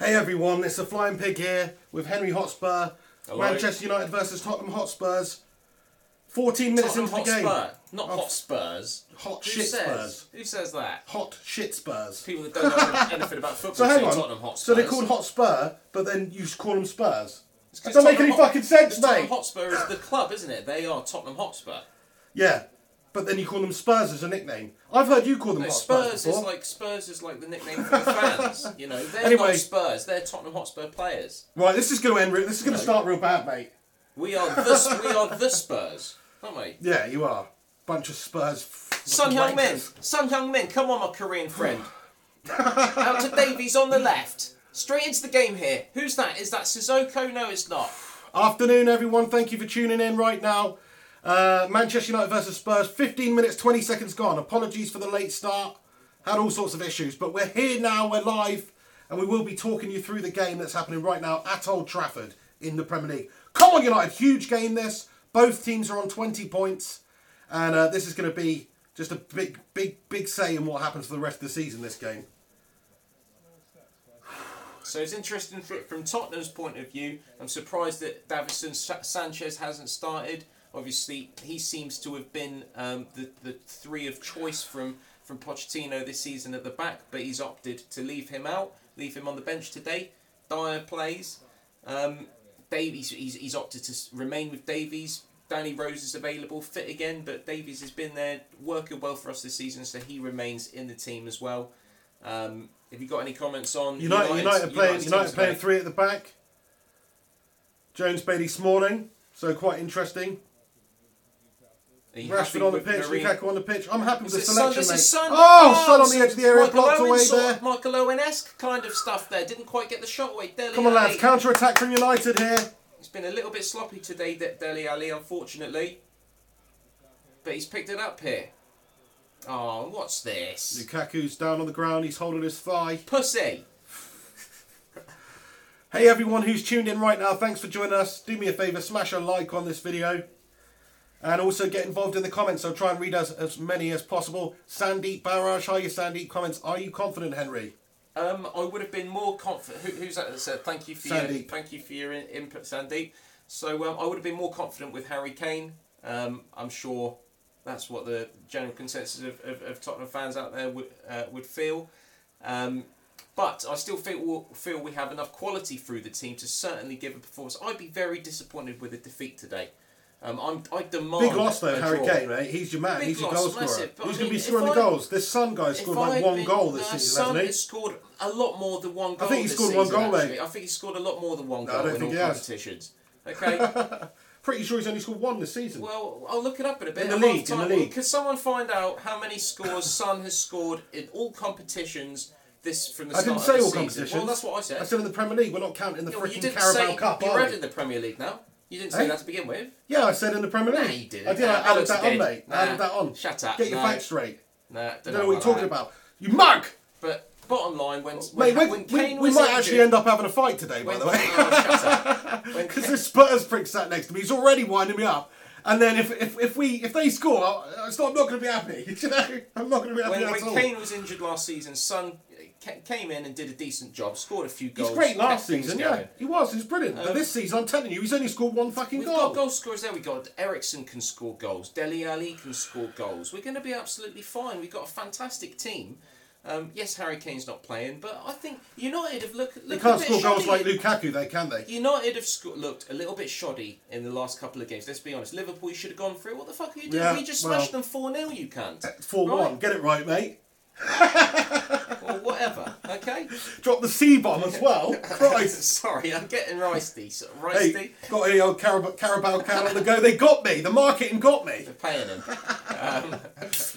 Hey everyone, it's the Flying Pig here with Henry Hotspur. Hello. Manchester United versus Tottenham Hotspurs. 14 minutes Tottenham into the game. Hotspur, not Hotspurs. Hot shit Spurs. Who says that? Hot shit Spurs. People that don't know anything about football So hang say on. Tottenham Hotspurs. So they're called Hotspur, but then you call them Spurs. It's That don't make any fucking sense, Tottenham mate. Hotspur is the club, isn't it? They are Tottenham Hotspur. Yeah, but then you call them Spurs as a nickname. I've heard you call them No, Hotspurs Spurs before. Spurs is like the nickname for the fans. You know, they're Anyway. not Spurs. They're Tottenham Hotspur players. Right, this is going to end. This is going to start real bad, mate. We are the Spurs, aren't we? Yeah, you are. Bunch of Spurs. Son Heung-min, come on, my Korean friend. Out to Davies on the left. Straight into the game here. Who's that? Is that Sissoko? No, it's not. Afternoon, everyone. Thank you for tuning in right now. Manchester United versus Spurs. 15 minutes, 20 seconds gone. Apologies for the late start. Had all sorts of issues. But we're here now. We're live. And we will be talking you through the game that's happening right now at Old Trafford in the Premier League. Come on, United. Huge game this. Both teams are on 20 points. And this is going to be just a big say in what happens for the rest of the season, this game. So it's interesting from Tottenham's point of view. I'm surprised that Davinson Sanchez hasn't started. Obviously, he seems to have been the three of choice from Pochettino this season at the back, but he's opted to leave him out, leave him on the bench today. Dyer plays. Davies, he's opted to remain with Davies. Danny Rose is available, fit again, but Davies has been there, working well for us this season, so he remains in the team as well. Have you got any comments on United playing three at the back. Jones, Bailey, Smalling. So quite interesting. Rashford on the pitch, Lukaku on the pitch. I'm happy with the selection, mate. Son on the edge of the area, blocked away there. Michael Owen-esque kind of stuff there. Didn't quite get the shot away. Come on, lads. Counter-attack from United here. It's been a little bit sloppy today, Dele Alli, unfortunately. But he's picked it up here. Oh, what's this? Lukaku's down on the ground. He's holding his thigh. Pussy. Hey, everyone who's tuned in right now. Thanks for joining us. Do me a favour. Smash a like on this video. And also get involved in the comments. I'll try and read as many as possible. Sandeep Barrage. Hi, Sandeep. Comments. Are you confident, Henry? I would have been more confident. Who's that said? Thank you for your input, Sandeep. So I would have been more confident with Harry Kane. I'm sure that's what the general consensus of Tottenham fans out there would feel. But I still feel we have enough quality through the team to certainly give a performance. I'd be very disappointed with a defeat today. I demand big loss though, Harry draw. Kane, mate. He's your man. He's your goal scorer. Massive. Who's going to be scoring the goals? This Son guy scored like one goal this season, hasn't he? Son has scored a lot more than one goal. I think he scored one goal, mate. I think he scored a lot more than one goal in all competitions. Okay. Pretty sure he's only scored one this season. Well, I'll look it up in a bit. In the league. Could someone find out how many scores Son has scored in all competitions? From the start I didn't say all season? competitions. Well, that's what I said. I said in the Premier League. We're not counting the freaking didn't Carabao Cup, You're are we? in the Premier League now. You didn't say that to begin with. Yeah, I said in the Premier League. No, you didn't. I did. I added that on, mate. I added that on. Shut up. Get your facts straight. Nah, I don't know what you're talking about. You mug! But bottom line, when Kane we was might injured, actually end up having a fight today, by the way. Shut up. Because this Spurs prick sat next to me. He's already winding me up. And then if they score, I'm not going to be happy. You know? I'm not going to be happy at all. When Kane was injured last season, Son came in and did a decent job, scored a few goals. He's great last season, yeah. He was brilliant. But this season, I'm telling you, he's only scored one fucking goal. We've got goal scorers there. We've got Ericsson can score goals. Dele Alli can score goals. We're going to be absolutely fine. We've got a fantastic team. Yes, Harry Kane's not playing, but I think United have looked they can't score goals like Lukaku, though, can they? United have looked a little bit shoddy in the last couple of games. Let's be honest. Liverpool, you should have gone through. What the fuck are you doing? We just smashed them 4-0, you cunt. 4-1. Get it right, mate. Well, whatever. Okay. Drop the C-bomb as well. Christ. Sorry, I'm getting risty. Hey, got any old Carabao can on the go? They got me. The marketing got me. They're paying him.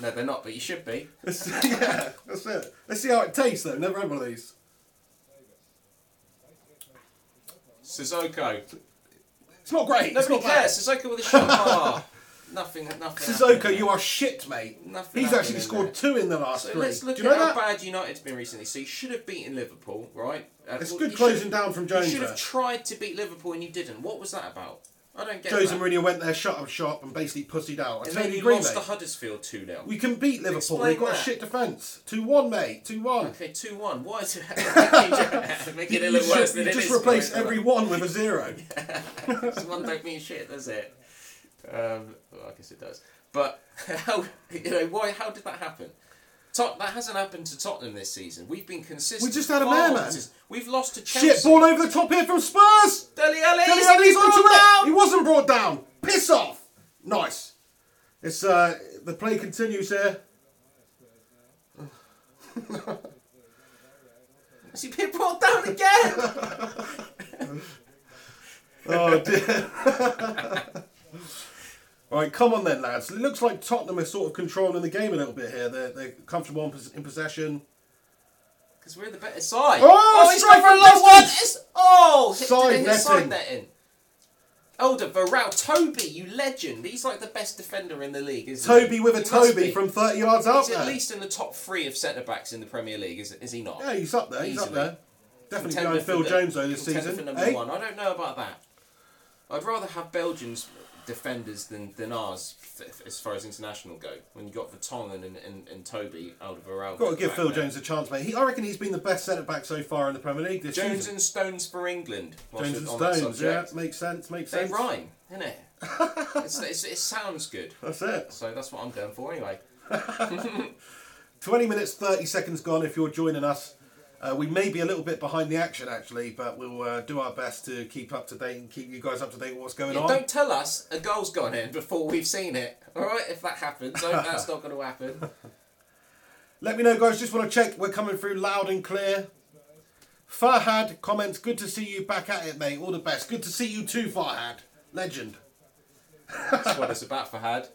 No, they're not, but you should be. Yeah, that's it. Let's see how it tastes, though. Never had one of these. Sissoko. It's not great. Nobody cares. Sissoko with a shot. Nothing. Sissoko, you are shit, mate. He's actually scored 2 in the last 3. Let's look Do you at know how that? bad United's been recently. So you should have beaten Liverpool, right? It's good closing down from Jones. You should have tried to beat Liverpool and you didn't. What was that about? I don't get Jose that. Mourinho went there, shut up shop, and basically pussied out. And I then totally you agree, lost mate. to Huddersfield 2-0. We can beat Liverpool. Explain They've got a that. shit defence. 2-1, mate. 2-1. Okay, 2-1. Why is it making it look worse than it is? You just replace every one with a 0. This one don't mean shit, does it? Well, I guess it does. But how did that happen? That hasn't happened to Tottenham this season. We've been consistent. We just had a mare, man. We've lost to Chelsea. Shit, ball over the top here from Spurs. Dele Alli's onto brought it. down. He wasn't brought down. Piss off. Nice. It's the play continues here. Has he been brought down again? Oh dear. Right, come on then, lads. It looks like Tottenham are sort of controlling the game a little bit here. They're comfortable in possession. Because we're the better side. Oh, he's strike gone for a from low one. distance. Side netting. Older Varel, Toby, you legend. He's like the best defender in the league, isn't he? Toby with a He must Toby be. from 30 yards out He's there. at least in the top 3 of centre-backs in the Premier League, is he not? Yeah, he's up there. He's up Easily. there. Definitely Contender behind Phil for Jones though this contender season. for number 1. I don't know about that. I'd rather have Belgians defenders than ours as far as international go. When you got Vertonghen and Toby, Alderweireld. Got to give Phil Jones a chance, mate. I reckon he's been the best centre back so far in the Premier League this Jones season. and Stones for England. Jones and Stones, yeah, makes sense. They rhyme, innit? It sounds good. That's it. So that's what I'm going for anyway. 20 minutes, 30 seconds gone if you're joining us. We may be a little bit behind the action actually, but we'll do our best to keep up to date and keep you guys up to date with what's going on. Don't tell us a goal's gone in before we've seen it. Alright, if that happens. I hope that's not going to happen. Let me know, guys. Just want to check we're coming through loud and clear. Farhad comments, good to see you back at it, mate. All the best. Good to see you too, Farhad. Legend. That's what it's about, Fahad.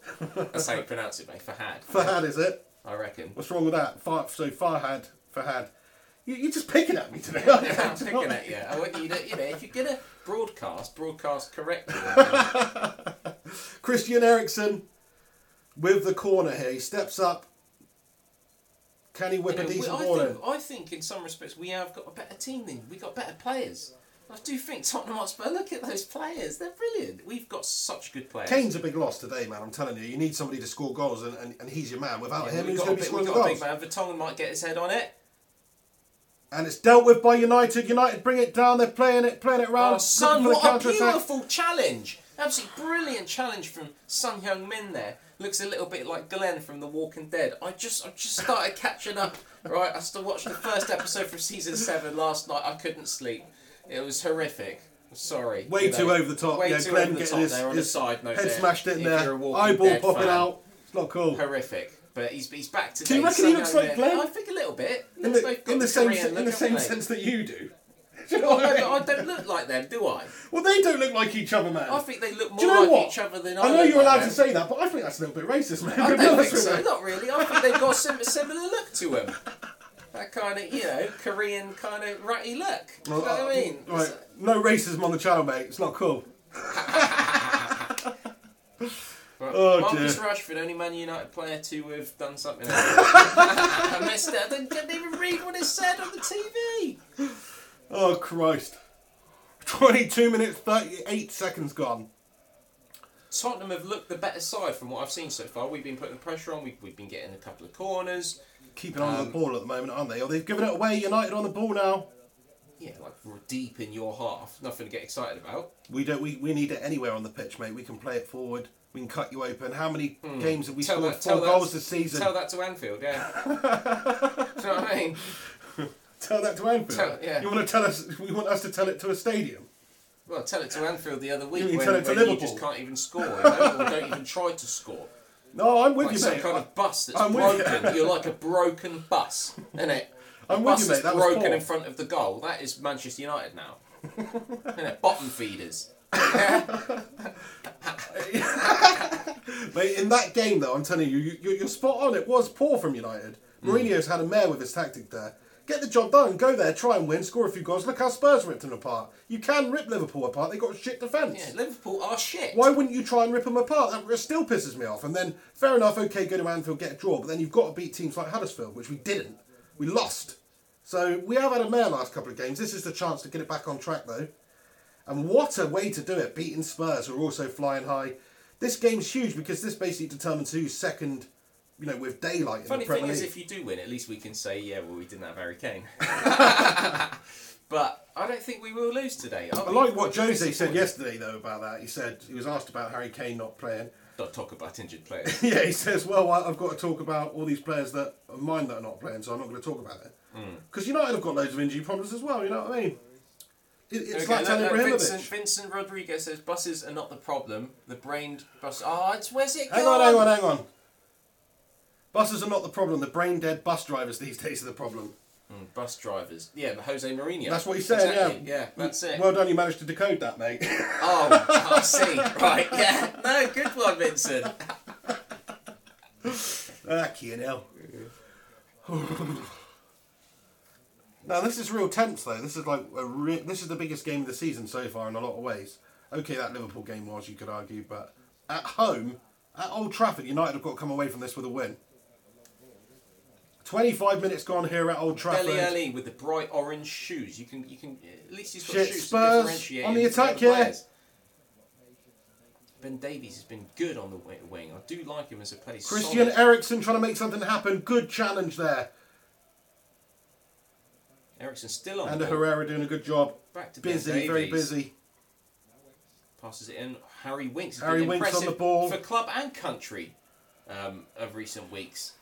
That's how you pronounce it, mate. Fahad. Fahad, is it? I reckon. What's wrong with that? Farhad. You're just picking at me today. Yeah, I'm picking at you. I want you to, if you're going to broadcast correctly. Christian Eriksen with the corner here. He steps up. Can he whip a decent ball in? I think in some respects we have got a better team than we've got better players. I do think Tottenham Hotspur, look at those players. They're brilliant. We've got such good players. Kane's a big loss today, man. I'm telling you. You need somebody to score goals, and he's your man. Without him, who's going to be scoring the goals? We've got a big man. Vertonghen might get his head on it. And it's dealt with by United. United bring it down. They're playing it around. Oh, Son, looking for the what a counter-attack. beautiful challenge. Absolutely brilliant challenge from Son Heung-min there. Looks a little bit like Glenn from The Walking Dead. I just started catching up. Right, I still watched the first episode from season 7 last night. I couldn't sleep. It was horrific. Sorry. Way too over the top. Way Yeah, too Glenn over the getting top there on the side note head there. smashed it in If you're there. a Walking Eyeball Dead popping fan. out. It's not cool. Horrific. But he's back today. Do you reckon he looks like Glenn? I think a little bit. In the same sense that you do. Do you know what I mean? I don't look like them, do I? Well, they don't look like each other, man. I think they look Do you more know like what? each other than I I know look you're like allowed them. to say that, but I think that's a little bit racist, man. I don't think so. Not really. I think they've got a similar look to them. That kind of, Korean kind of ratty look. You know what I mean? Right. No racism on the channel, mate. It's not cool. Oh, Marcus dear. Rashford, only Man United player to have done something else. I missed it. I didn't even read what it said on the TV. Oh, Christ. 22 minutes, 38 seconds gone. Tottenham have looked the better side from what I've seen so far. We've been putting the pressure on. We've been getting a couple of corners. Keeping on the ball at the moment, aren't they? Oh, they've given it away. United on the ball now. Yeah, like we're deep in your half. Nothing to get excited about. We need it anywhere on the pitch, mate. We can play it forward. We can cut you open. How many games have we scored 4 goals this season? Tell that to Anfield, yeah. Do you know what I mean? Tell that to Anfield? Yeah. You want us to tell it to a stadium? Well, tell it to Anfield the other week You when tell it to you Liverpool? just can't even score, or don't even try to score. No, I'm with Like you, some mate. kind of bus that's I'm with you. broken. You're like a broken bus, innit? I'm A with bus you, mate. that's That was broken poor. in front of the goal. That is Manchester United now. Innit? Bottom feeders. Mate, in that game, though, I'm telling you, you're spot on. It was poor from United. Mourinho's had a mare with his tactic there. Get the job done. Go there, try and win, score a few goals. Look how Spurs ripped them apart. You can rip Liverpool apart. They've got a shit defence. Yeah, Liverpool are shit. Why wouldn't you try and rip them apart? That still pisses me off. And then, fair enough, okay, go to Anfield, get a draw. But then you've got to beat teams like Huddersfield, which we didn't. We lost. So we have had a mare last couple of games. This is the chance to get it back on track, though. And what a way to do it, beating Spurs, who are also flying high. This game's huge because this basically determines who's second, with daylight in the Premier League. Funny thing is, if you do win, at least we can say, yeah, well, we didn't have Harry Kane. But I don't think we will lose today. I like what Jose said yesterday, though, about that. He said, he was asked about Harry Kane not playing. Don't talk about injured players. Yeah, he says, well, I've got to talk about all these players that of mine that are not playing, so I'm not going to talk about it. Because United have got loads of injury problems as well, you know what I mean? It's like Ibrahimovic. Vincent Rodriguez says, buses are not the problem. The brained bus... Oh, where's it Hang on. Buses are not the problem. The brain-dead bus drivers these days are the problem. Bus drivers. Yeah, Jose Mourinho. That's what he said, exactly. Yeah, that's it. Well done, you managed to decode that, mate. Oh, I see. Right, yeah. No, good one, Vincent. Hell. Now, this is real tense, though. This is this is the biggest game of the season so far in a lot of ways. Okay, that Liverpool game was, you could argue, but at home, at Old Trafford, United have got to come away from this with a win. 25 minutes gone here at Old Trafford. Dele Alli with the bright orange shoes. You can at least he's got shoes Spurs to differentiate on the attack, yeah. Players. Ben Davies has been good on the wing. I do like him as a player. Christian Eriksen trying to make something happen. Good challenge there. Eriksen still on. And the ball. Herrera doing a good job. Back to busy, Ben Davies. very busy. Passes it in. Harry Winks. Harry Winks on the ball for club and country of recent weeks.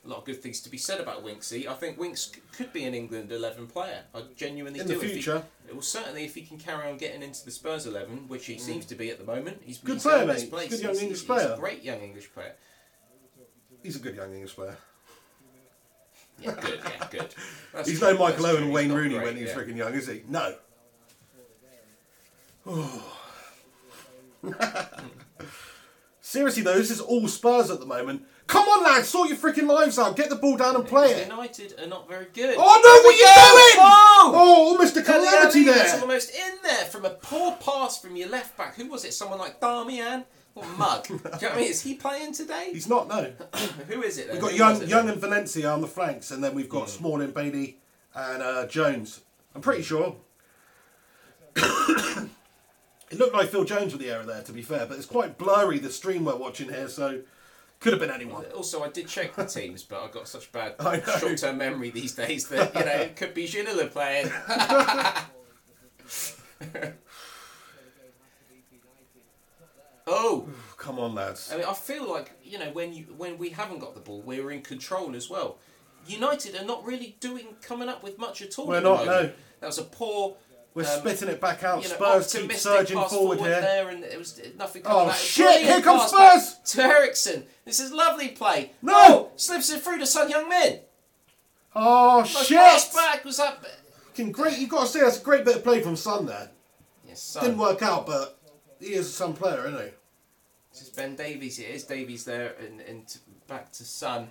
A lot of good things to be said about Winksy. I think Winks could be an England 11 player. I genuinely do. In the future. Certainly if he can carry on getting into the Spurs 11, which he seems to be at the moment. He's good player, mate. Good young English player. He's a great young English player. He's a good young English player. Yeah, good. He's no Michael Owen and Wayne Rooney when he was freaking young, is he? No. Seriously though, this is all Spurs at the moment. Come on, lads, sort your freaking lives out. Get the ball down and play it. United are not very good. Oh no, what are you doing? Oh, almost a calamity there. It's almost in there from a poor pass from your left back. Who was it? Someone like Darmian? What mug? Do you know what I mean? Is he playing today? He's not, no. Who is it then? We've got Young and Valencia on the flanks, and then we've got Smalling, Bailey, and Jones. I'm pretty sure. It looked like Phil Jones with the error there, to be fair, but it's quite blurry, the stream we're watching here, so could have been anyone. Also, I did check the teams, but I've got such bad short-term memory these days that, it could be Ginola playing. Oh! Come on, lads. I mean, I feel like, when we haven't got the ball, we're in control as well. United are not really coming up with much at all. We're not, no. That was a poor... We're spitting it back out. Spurs keep surging forward here. There and it was nothing. Oh shit! Here comes Spurs. To Eriksen. This is lovely play. No, slips it through to Son Heung-min. Oh shit! Pass back was up. Great. You've got to say that's a great bit of play from Son there. Yes, Son. Didn't work out, but he is a Son player, isn't he? This is Ben Davies. It is Davies there, and back to Son.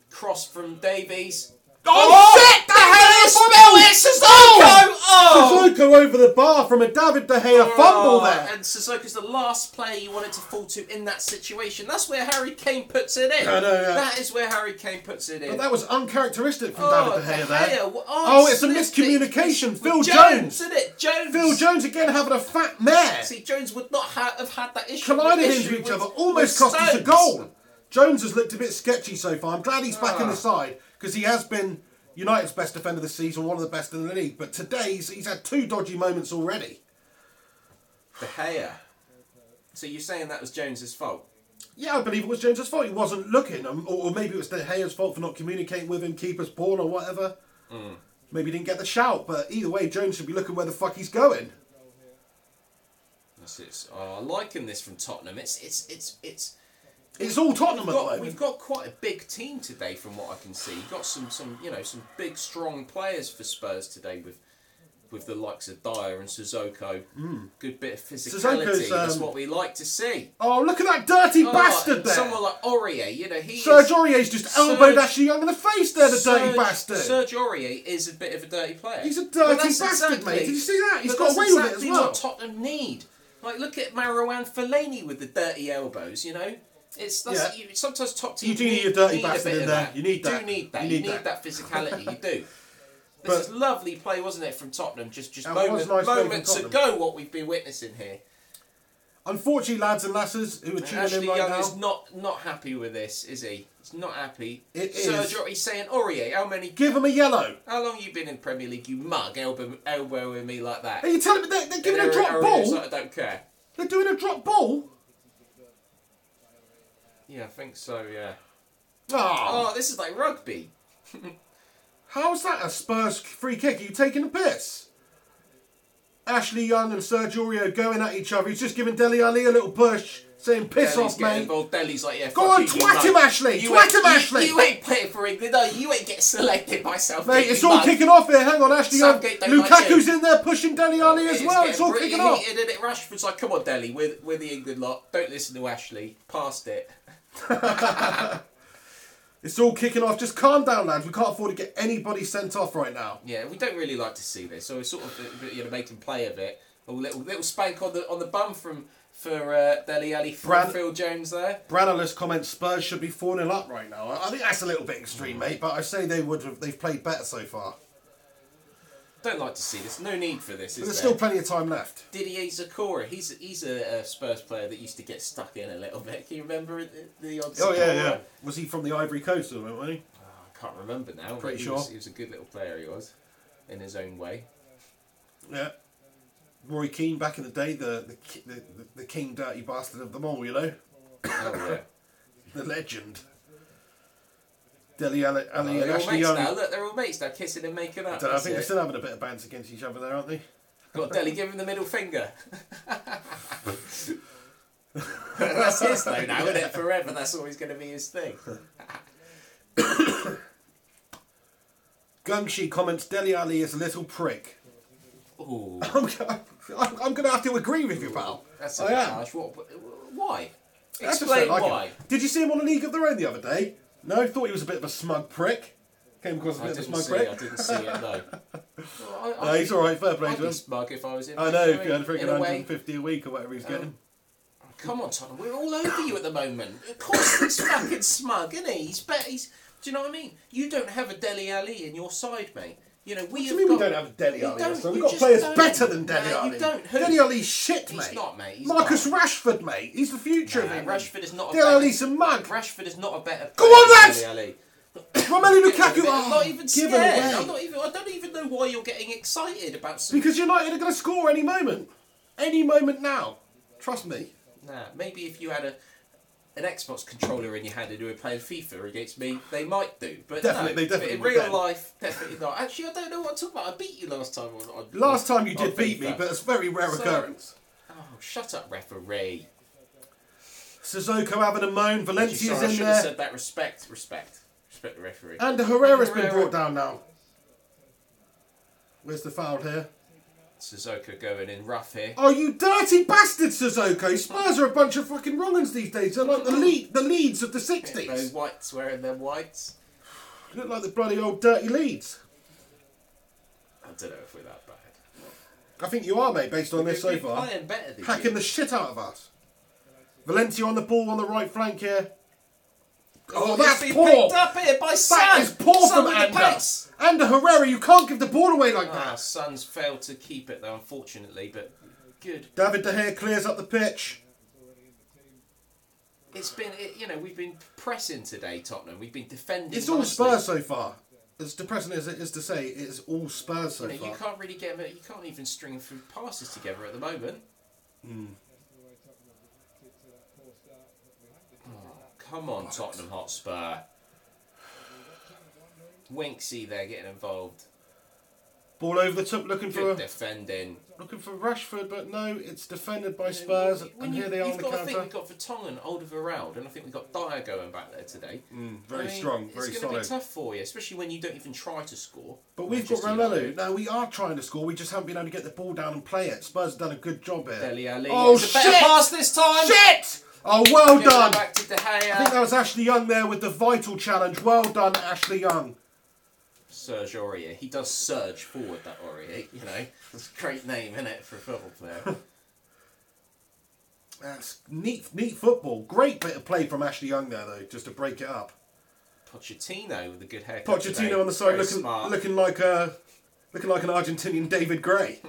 Cross from Davies. Oh shit! De Gea spilled it! Sissoko! Sissoko over the bar from a David De Gea fumble there. And Sissoko's the last player you wanted to fall to in that situation. That's where Harry Kane puts it in. I know, yeah. That is where Harry Kane puts it in. But that was uncharacteristic from David De Gea there. It's a miscommunication. Phil Jones. Isn't it? Phil Jones again having a fat mare. See, Jones would not have had that issue. Collided into each other. Almost cost us a goal. Jones has looked a bit sketchy so far. I'm glad he's back in the side because he has been United's best defender this season, one of the best in the league. But today he's had 2 dodgy moments already. De Gea. So you're saying that was Jones's fault? Yeah, I believe it was Jones's fault. He wasn't looking, or maybe it was De Gea's fault for not communicating with him, keeper's ball or whatever. Maybe he didn't get the shout, but either way, Jones should be looking where the fuck he's going. I'm liking this from Tottenham. It's all Tottenham at the moment. We've got quite a big team today, from what I can see. You've got some big, strong players for Spurs today with the likes of Dyer and Sissoko. Good bit of physicality. That's what we like to see. Oh, look at that dirty bastard there! Someone like Aurier, Serge Aurier's just elbowed Ashley Young in the face there, the dirty bastard. Serge Aurier is a bit of a dirty player. He's a dirty bastard, mate. Did you see that? He's got away with it as well. That's exactly what Tottenham need. Like, look at Marouane Fellaini with the dirty elbows, Sometimes top teams you do need a dirty bastard in there. You need that. You need that physicality. You do. This is lovely play, wasn't it, from Tottenham? Just was nice play from moments Tottenham. ago, what we've been witnessing here. Unfortunately, lads and lasses who are tuning Ashley in right Young now, is not happy with this, is he? He's not happy. It Serge, is. he's saying, Aurier, give him a yellow. how long you been in Premier League, you mug, elbowing me like that? Are you telling me they're giving a drop Aurier's ball? like, I don't care. They're doing a drop ball? Yeah, I think so, yeah. Oh, Oh, this is like rugby. how's that a Spurs free kick? Are you taking the piss? Ashley Young and Serge Aurier going at each other. He's just giving Dele Alli a little push, saying piss Dele's off, getting mate. involved. Dele's like, yeah, Go fuck on, you, twat you him, mug. Ashley. You Twat ain't- him, Ashley. You ain't playing for England. No, you ain't get selected by Southgate. Mate, it's you all mug. kicking off here. Hang on, Ashley Young. Southgate don't like Lukaku's you. in there pushing Dele Alli as well. It's all getting kicking pretty off. heated, isn't it? Rashford's like, come on, Dele, we're the England lot. Don't listen to Ashley. Past it. It's all kicking off. Just calm down, lads. We can't afford to get anybody sent off right now. Yeah, we don't really like to see this, so we're sort of making play of it. A little spank on the bum for Dele Alli from Phil Jones there. Branalus comments Spurs should be 4-0 up right now. I think that's a little bit extreme, mate, but I say they've played better so far. Don't like to see this. No need for this, But there's still plenty of time left. Didier Zakora, he's a Spurs player that used to get stuck in a little bit. Can you remember the odd Oh, Zakora? yeah. Was he from the Ivory Coast or something, wasn't he? Oh, I can't remember now. Pretty He sure. was a good little player, he was, in his own way. Yeah. Roy Keane back in the day, the king dirty bastard of them all, you know? Oh, yeah. The legend. Dele Alli They're and all Ashley mates Young. now. Look, they're all mates now, kissing and making up. I think they're still having a bit of banter against each other there, aren't they? Got Dele, give him the middle finger. That's his though now, isn't it? Forever, that's always going to be his thing. Gungshi comments Dele Alli is a little prick. Ooh, I'm going to have to agree with you, pal. that's a I bit am. harsh. Why? I just Explain don't like why. him. Did you see him on a League of Their Own the other day? No, thought he was a bit of a smug prick. Came across a I bit of a didn't smug see prick. it. I didn't see it. No. Well, No, he's alright, fair play I'd to be him. smug if I was in. I know, if you had a freaking in a way. 150 a week or whatever he's getting. Come on, Tottenham. We're all over you at the moment. Of course, he's fucking smug, isn't he? He's better. Do you know what I mean? You don't have a Dele Alli in your side, mate. You know, What do you mean we don't have a Dele You Alli? don't, So we've you got just players don't. better than Dele No, Alli. you don't. Who? Dele Alli's shit, mate. He's not, mate. He's Marcus not. Rashford, mate. He's the future of England. Rashford is not a Dele better... Alli's a mug. Rashford is not a better Go player on, than lads! Dele Alli. Romelu Lukaku, I'm not even give scared. him away. I don't even know why you're getting excited about some... Because United are going to score any moment. Any moment now. Trust me. Nah, maybe if you had an Xbox controller in your hand and you were playing FIFA against me, they might do. But Definitely, no, they definitely but in would real then. life, definitely not. Actually, I don't know what I'm talking about. I beat you last time on Last time you on did beat me, FIFA. but it's a very rare So- occurrence. Oh, shut up, referee. Sissoko having a moan. Valencia's Sorry, I in should have there. said that. Respect the referee. And Herrera's been Herrera. brought down now. Where's the foul here? Sissoko going in rough here. Oh, you dirty bastard, Sissoko! Spurs are a bunch of fucking wrong-uns these days. They're like the Leeds of the Those 60s. whites wearing them whites. Look like the bloody old dirty Leeds. I don't know if we're that bad. I think you are, mate, based on this so We're far. playing better than Hacking you. the shit out of us. Valencia on the ball on the right flank here. Oh, He's that's been poor! picked up here by Son. That is poor Son from with the Ander. pace. Ander Herrera, you can't give the ball away like that. Son's failed to keep it though, unfortunately, but good. David De Gea clears up the pitch. It's been, we've been pressing today, Tottenham. We've been defending. It's all nicely. Spurs so far. As depressing as it is to say, it's all Spurs so You far. can't really get them. You can't even string through passes together at the moment. Oh, come on, Tottenham Hotspur. Winksy there getting involved. Ball over the top, looking Good for defending. Rashford, but no, it's defended by Spurs, and here they are on You've the got to think counter. we've got Vertonghen, Alderweireld, and I think we've got Dyer going back there today. Very I mean, strong, very It's going to solid. be tough for you, especially when you don't even try to score. But we've got Manchester Romelu. United. No, we are trying to score. We just haven't been able to get the ball down and play it. Spurs have done a good job here. Dele Alli. Oh, It's a better shit! pass this time. Shit! Oh, well Gives it done. Back to De Gea. I think that was Ashley Young there with the vital challenge. Well done, Ashley Young. Serge Aurier. He does surge forward, that Aurier, you know. It's a great name, isn't it, for a football player? That's neat football. Great bit of play from Ashley Young there, though, just to break it up. Pochettino with a good haircut. Pochettino today. on the side, Very smart. looking like an Argentinian David Gray.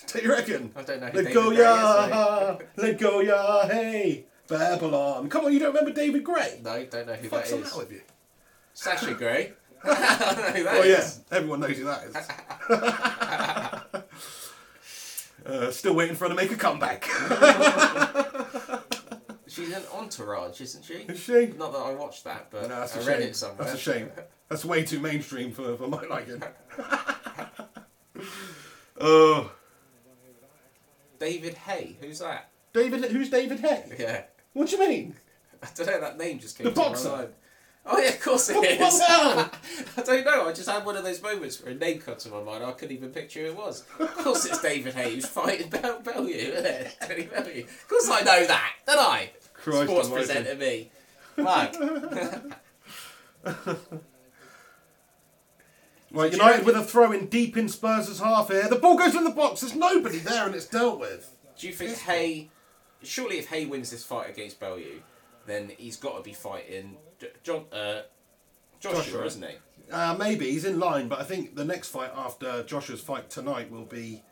Do you reckon? I don't know who Let David go, Gray ya, let go, ya, hey, Babylon. Come on, you don't remember David Gray? No, don't know who What's that the is. matter with you? Sasha Gray. I don't know who that Oh yeah, is. everyone knows who that is. Still waiting for her to make a comeback. She's an Entourage, isn't she? Is she? Not that I watched that, but No, that's a I read shame. it somewhere. That's a shame. That's way too mainstream for my liking. Oh, David Hay, who's that? who's David Hay? Yeah. What do you mean? I don't know, that name just came The to my boxer? mind. Oh yeah, of course it What is. the hell? I don't know, I just had one of those moments where a name cut to my mind, I couldn't even picture who it was. Of course it's David Hay who's fighting Bellew, isn't it? Tony Bellew. Of course I know that, don't I? Christ Sports almighty. presenter me. Fuck. Right, Do you United reckon- with a throw in deep in Spurs' half here. The ball goes in the box. There's nobody there and it's dealt with. Do you think Hay... Surely if Hay wins this fight against Bellew, then he's got to be fighting Joshua, isn't he? Maybe. He's in line, but I think the next fight after Joshua's fight tonight will be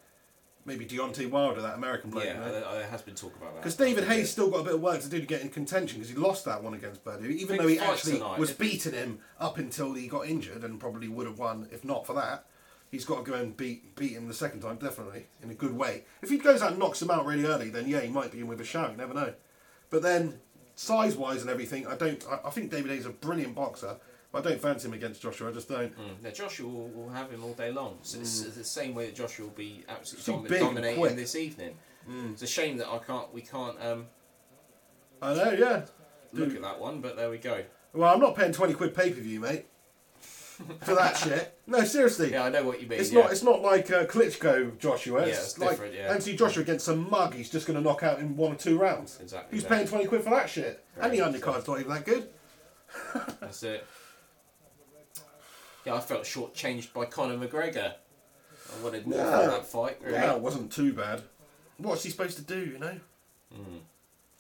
maybe Deontay Wilder, that American bloke. Yeah, there has been talk about that. Because David Hayes still got a bit of work to do to get in contention because he lost that one against Bellew, even Big though he fight actually tonight. was beating him up until he got injured and probably would have won if not for that. He's got to go and beat him the second time, definitely, in a good way. If he goes out and knocks him out really early, then yeah, he might be in with a shout, you never know. But then, size-wise and everything, I think David Hayes is a brilliant boxer, but I don't fancy him against Joshua, I just don't. Now Joshua will have him all day long. So it's the same way that Joshua will be absolutely big and dominating quick. this evening. It's a shame that we can't I know, yeah. look at that one, but there we go. Well, I'm not paying 20 quid pay-per-view, mate. For that shit. No, seriously. Yeah, I know what you mean. It's yeah. not. It's not like Klitschko Joshua. Yeah, It's it's like different, yeah. Anthony Joshua against some mug. He's just going to knock out in 1 or 2 rounds. Exactly. Who's that. paying 20 quid for that shit? Right. And the undercard's not even that good. That's it. Yeah, I felt shortchanged by Conor McGregor. I wanted more from that fight. Really. Yeah, it wasn't too bad. What's he supposed to do? You know.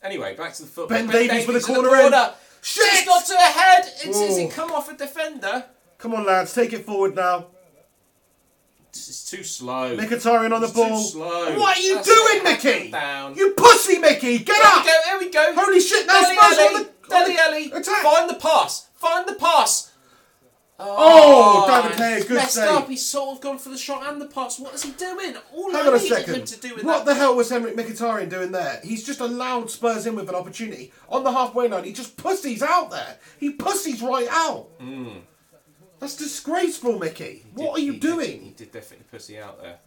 Anyway, back to the football. Ben Davies with a in the corner in. Shit! Shit! Got to a head. It's Whoa. it come off a defender. Come on, lads, take it forward now. It's too slow. Mkhitaryan on the It's ball. too slow. What are you That's doing, it. Mickey? Down. You pussy, Mickey! Get up! There we go. Holy shit! Now Dele Spurs Alli. on the Dele Alli. attack. Find the pass. Find the pass. Oh, David Hay, good messed save. up. He's sort of gone for the shot and the pass. What is he doing? All Hang I on a needed second. him to do with What that. the hell was Henry Mkhitaryan doing there? He's just allowed Spurs in with an opportunity. On the halfway line, he just pussies out there. He pussies right out. That's disgraceful, Mickey. What are you doing? He did definitely pussy out there.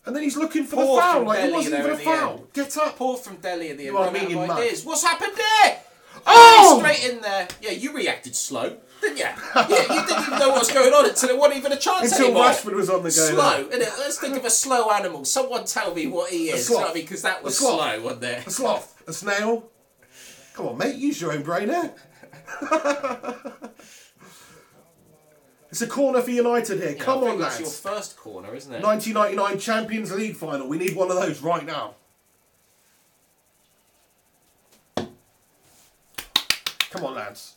And then he's looking for Poor the foul. from Like, it Dele wasn't there even a in the foul. end. Get up. Poor from Delhi at the end. You are Ran out meaning of mug. ideas. What's happened there? Oh! Straight in there. Yeah, you reacted slow, didn't you? Yeah, you didn't even know what was going on until it wasn't even a chance Until anymore. Rashford was on the go. Slow, innit? Let's think of a slow animal. Someone tell me what he is. sloth. You know what I mean? Because that was A sloth. slow, wasn't there? A sloth. A snail. Come on, mate. Use your own brain here. It's a corner for United here. Yeah, Come I think on, that's lads. your first corner, isn't it? 1999 Champions League final. We need one of those right now. Come on, lads.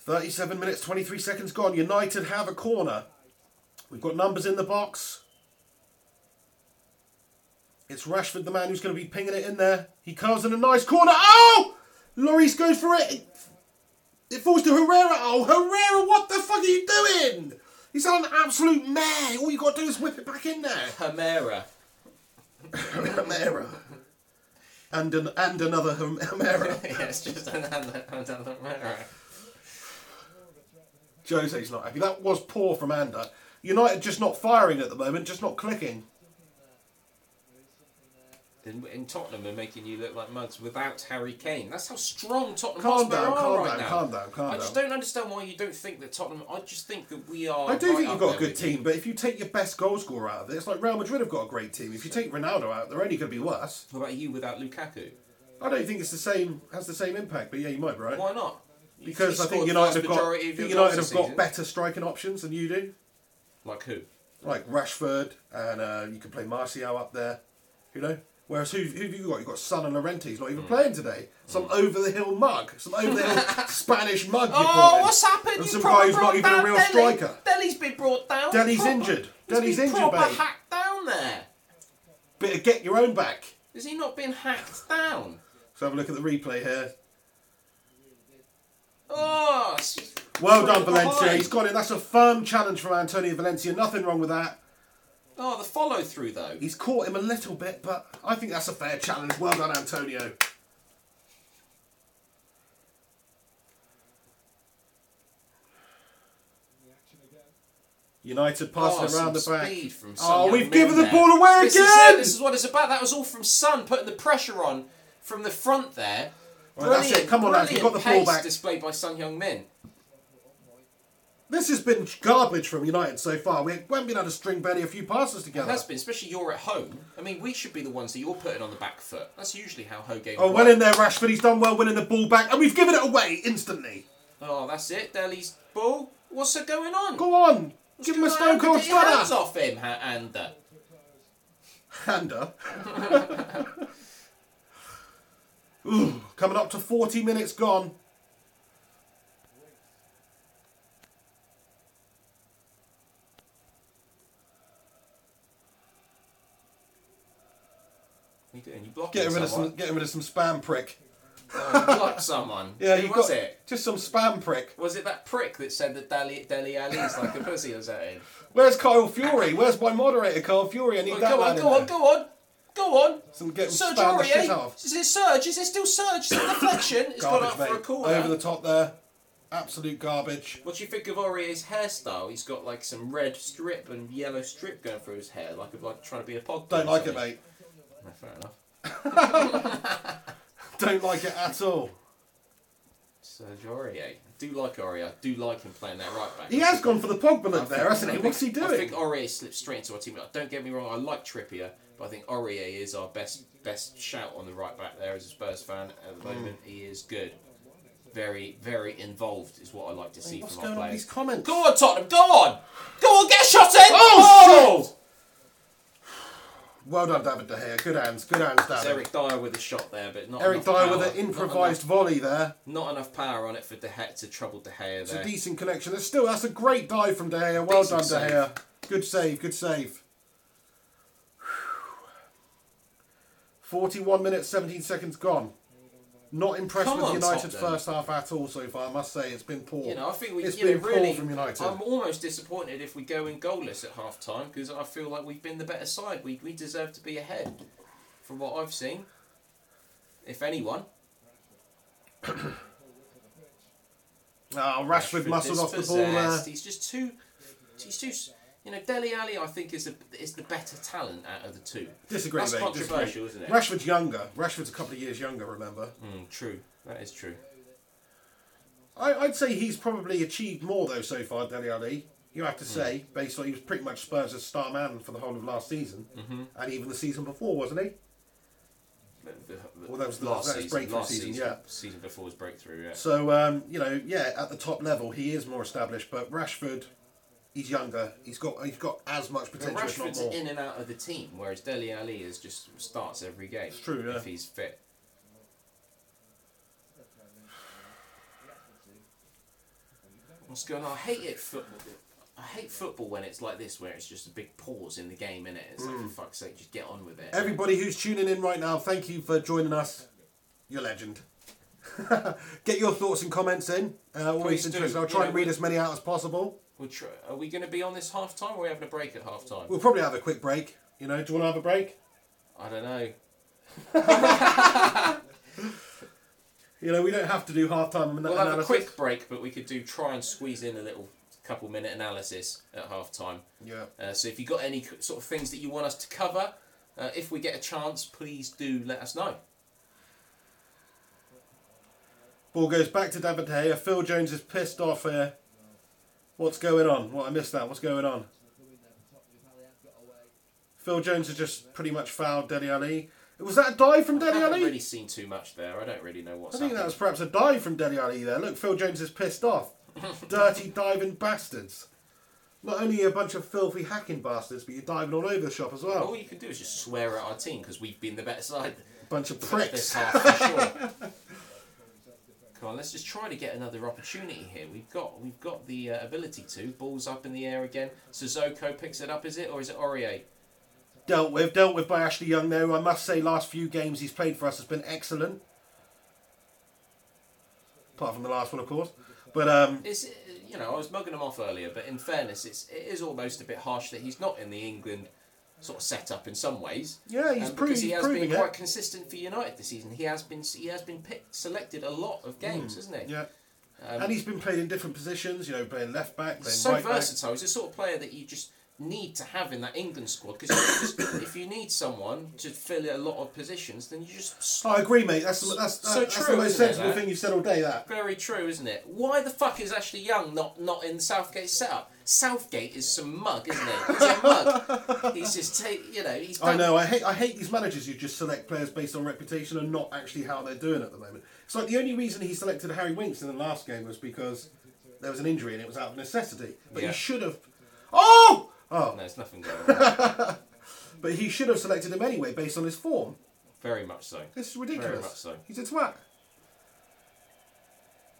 .37 minutes, 23 seconds gone. United have a corner. We've got numbers in the box. It's Rashford, the man who's going to be pinging it in there. He curls in a nice corner. Oh! Lloris goes for it. It falls to Herrera. Oh, Herrera, what the fuck are you doing? He's on an absolute mare. All you got to do is whip it back in there. Hamera. Herrera. And another Herrera. Yeah, it's just another Hamera. Jose's not happy. That was poor from Ander. United just not firing at the moment, just not clicking. In Tottenham, are making you look like mugs without Harry Kane. That's how strong Tottenham Calm Hotspur down, are calm right down, now. calm down, calm I just down. don't understand why you don't think that Tottenham. I just think that we are. I do right think you've up got a there good with you. team, but if you take your best goal scorer out of it, it's like Real Madrid have got a great team. If you take Ronaldo out, they're only going to be worse. What about you without Lukaku? I don't think it's the same, has the same impact, but yeah, you might be right. Why not? Because You I think scored the United vast have got, majority of your United goals have this got season. better striking options than you do. Like who? Like Rashford, and you can play Martial up there, you know? Whereas who have you got? You've got Son and Llorente. He's not even playing today. Some over-the-hill mug. Some over-the-hill Spanish mug you brought in. What's happened? And You some guy who's not even a real Dele. striker. Dele's been brought down. Dele's injured. Dele's injured, proper mate. hacked down there. Bit of get your own back. Has he not been hacked down? Let's have a look at the replay here. Oh, Well done, Valencia. He's got it. That's a firm challenge from Antonio Valencia. Nothing wrong with that. Oh, the follow through though. He's caught him a little bit, but I think that's a fair challenge. Well done, Antonio. United passing it around the back. Oh, we've given the ball away again! This is what it's about. That was all from Son, putting the pressure on from the front there. Right, that's it. Come on, lads. We've got the ball back. Displayed by Son Heung-min. This has been garbage from United so far. We haven't been able to string barely a few passes together. It has been, especially you're at home. I mean, we should be the ones that you're putting on the back foot. That's usually how Hoge. Oh, well in there, Rashford. He's done well winning the ball back, and we've given it away instantly. Oh, that's it. Dele's ball. What's going on? Go on. Give him a stone cold Get your hands stunner. off him, Ander. Hander. Ooh, coming up to 40 minutes gone. What are you doing? You blocking Getting rid of some spam prick. Oh, you blocked someone. Yeah, Who was it? Just some spam prick. Was it that prick that said that Dele Alli's like a pussy or something? Where's Kyle Fury? Where's my moderator, Kyle Fury? I need that man in there. Go on. Some getting Serge spam the shit Aurier. out of. Is it Serge? Is it still Serge? Is it deflection? It's gone Garbage, up for a mate. corner. Over the top there. Absolute garbage. What do you think of Aurier's hairstyle? He's got like some red strip and yellow strip going through his hair, like trying to be a pog. Don't like it, mate. No, fair enough. Don't like it at all. Serge Aurier. I do like Aurier. I do like him playing that right back. He has gone for the Pogba look there, hasn't he? What's he doing? I think Aurier slipped straight into our team. Don't get me wrong, I like Trippier, but I think Aurier is our best shout on the right back there as a Spurs fan at the moment. He is good. Very, very involved is what I like to see What's from our going on with players. these comments? Go on, Tottenham, go on! Go on, get a shot in! Oh, shit! Well done, David De Gea. Good hands, David. It's Eric Dyer with a shot there, but not Eric enough Dyer power. with an improvised volley there. Not enough power on it for De Gea to trouble De Gea there. It's a decent connection. That's a great dive from De Gea. Well done, De Gea. Good save, good save. 41 minutes, 17 seconds gone. Not impressed with United's first half at all so far. I must say it's been poor. You know, I think it's been really, poor from United. I'm almost disappointed if we go in goalless at half time because I feel like we've been the better side. We deserve to be ahead from what I've seen. If anyone. Rashford muscled off the ball there. He's too. You know, Dele Alli, I think, is the better talent out of the two. Disagree, That's mate. controversial, isn't it? Rashford's younger. Rashford's a couple of years younger, remember? True. That is true. I'd say he's probably achieved more, though, so far, Dele Alli. You have to say, based on he was pretty much Spurs' star man for the whole of last season. And even the season before, wasn't he? Well, that was the last breakthrough season, yeah. Season before his breakthrough, yeah. So, at the top level, he is more established, but Rashford... He's younger. He's got as much potential, if not Rashford's more. in and out of the team, whereas Dele Alli is just starts every game. It's true, yeah. If he's fit. What's going on? I hate football when it's like this, where it's just a big pause in the game, innit? It's like, for fuck's sake, just get on with it. Everybody who's tuning in right now, thank you for joining us. You're a legend. Get your thoughts and comments in. Always interesting. I'll try and read as many out as possible. Are we going to be on this half time, or are we having a break at half time? We'll probably have a quick break. You know, do you want to have a break? I don't know. You know, we don't have to do half time analysis. We'll have a quick break, but we could try and squeeze in a little couple minute analysis at half time. Yeah. So if you've got any sort of things that you want us to cover, if we get a chance, please do let us know. Ball goes back to David De Gea. Phil Jones is pissed off here. What's going on? I missed that. What's going on? Phil Jones has just pretty much fouled Dele Alli. Was that a dive from Dele Alli? I haven't really seen too much there. I don't really know what's happening. I think that was perhaps a dive from Dele Alli there. Look, Phil Jones is pissed off. Dirty diving bastards. Not only a bunch of filthy hacking bastards, but you're diving all over the shop as well. All you can do is just swear at our team because we've been the better side. Bunch of pricks. This half for sure. Come on, let's just try to get another opportunity here. We've got the ability to. Ball's up in the air again. Sissoko picks it up, is it? Or is it Aurier? Dealt with by Ashley Young though. I must say, last few games he's played for us has been excellent. Apart from the last one, of course. But It's, I was mugging him off earlier, but in fairness, it is almost a bit harsh that he's not in the England sort of setup in some ways. Yeah, he's because he has been quite it. consistent for United this season. He has been selected a lot of games, hasn't he? Yeah. And he's been played in different positions, playing left back, playing so right back. versatile. He's the sort of player that you just need to have in that England squad, because if you need someone to fill a lot of positions, then you just... I agree, mate. That's the most sensible thing you've said all day, that. Very true, isn't it? Why the fuck is Ashley Young not in Southgate's setup? Southgate is some mug, isn't he? He's a mug. He's just, he's done... I know, I hate these managers who just select players based on reputation and not actually how they're doing at the moment. It's like the only reason he selected Harry Winks in the last game was because there was an injury and it was out of necessity. But he should have... Oh! No, there's nothing going on. But he should have selected him anyway, based on his form. Very much so. This is ridiculous. Very much so. He's a twat.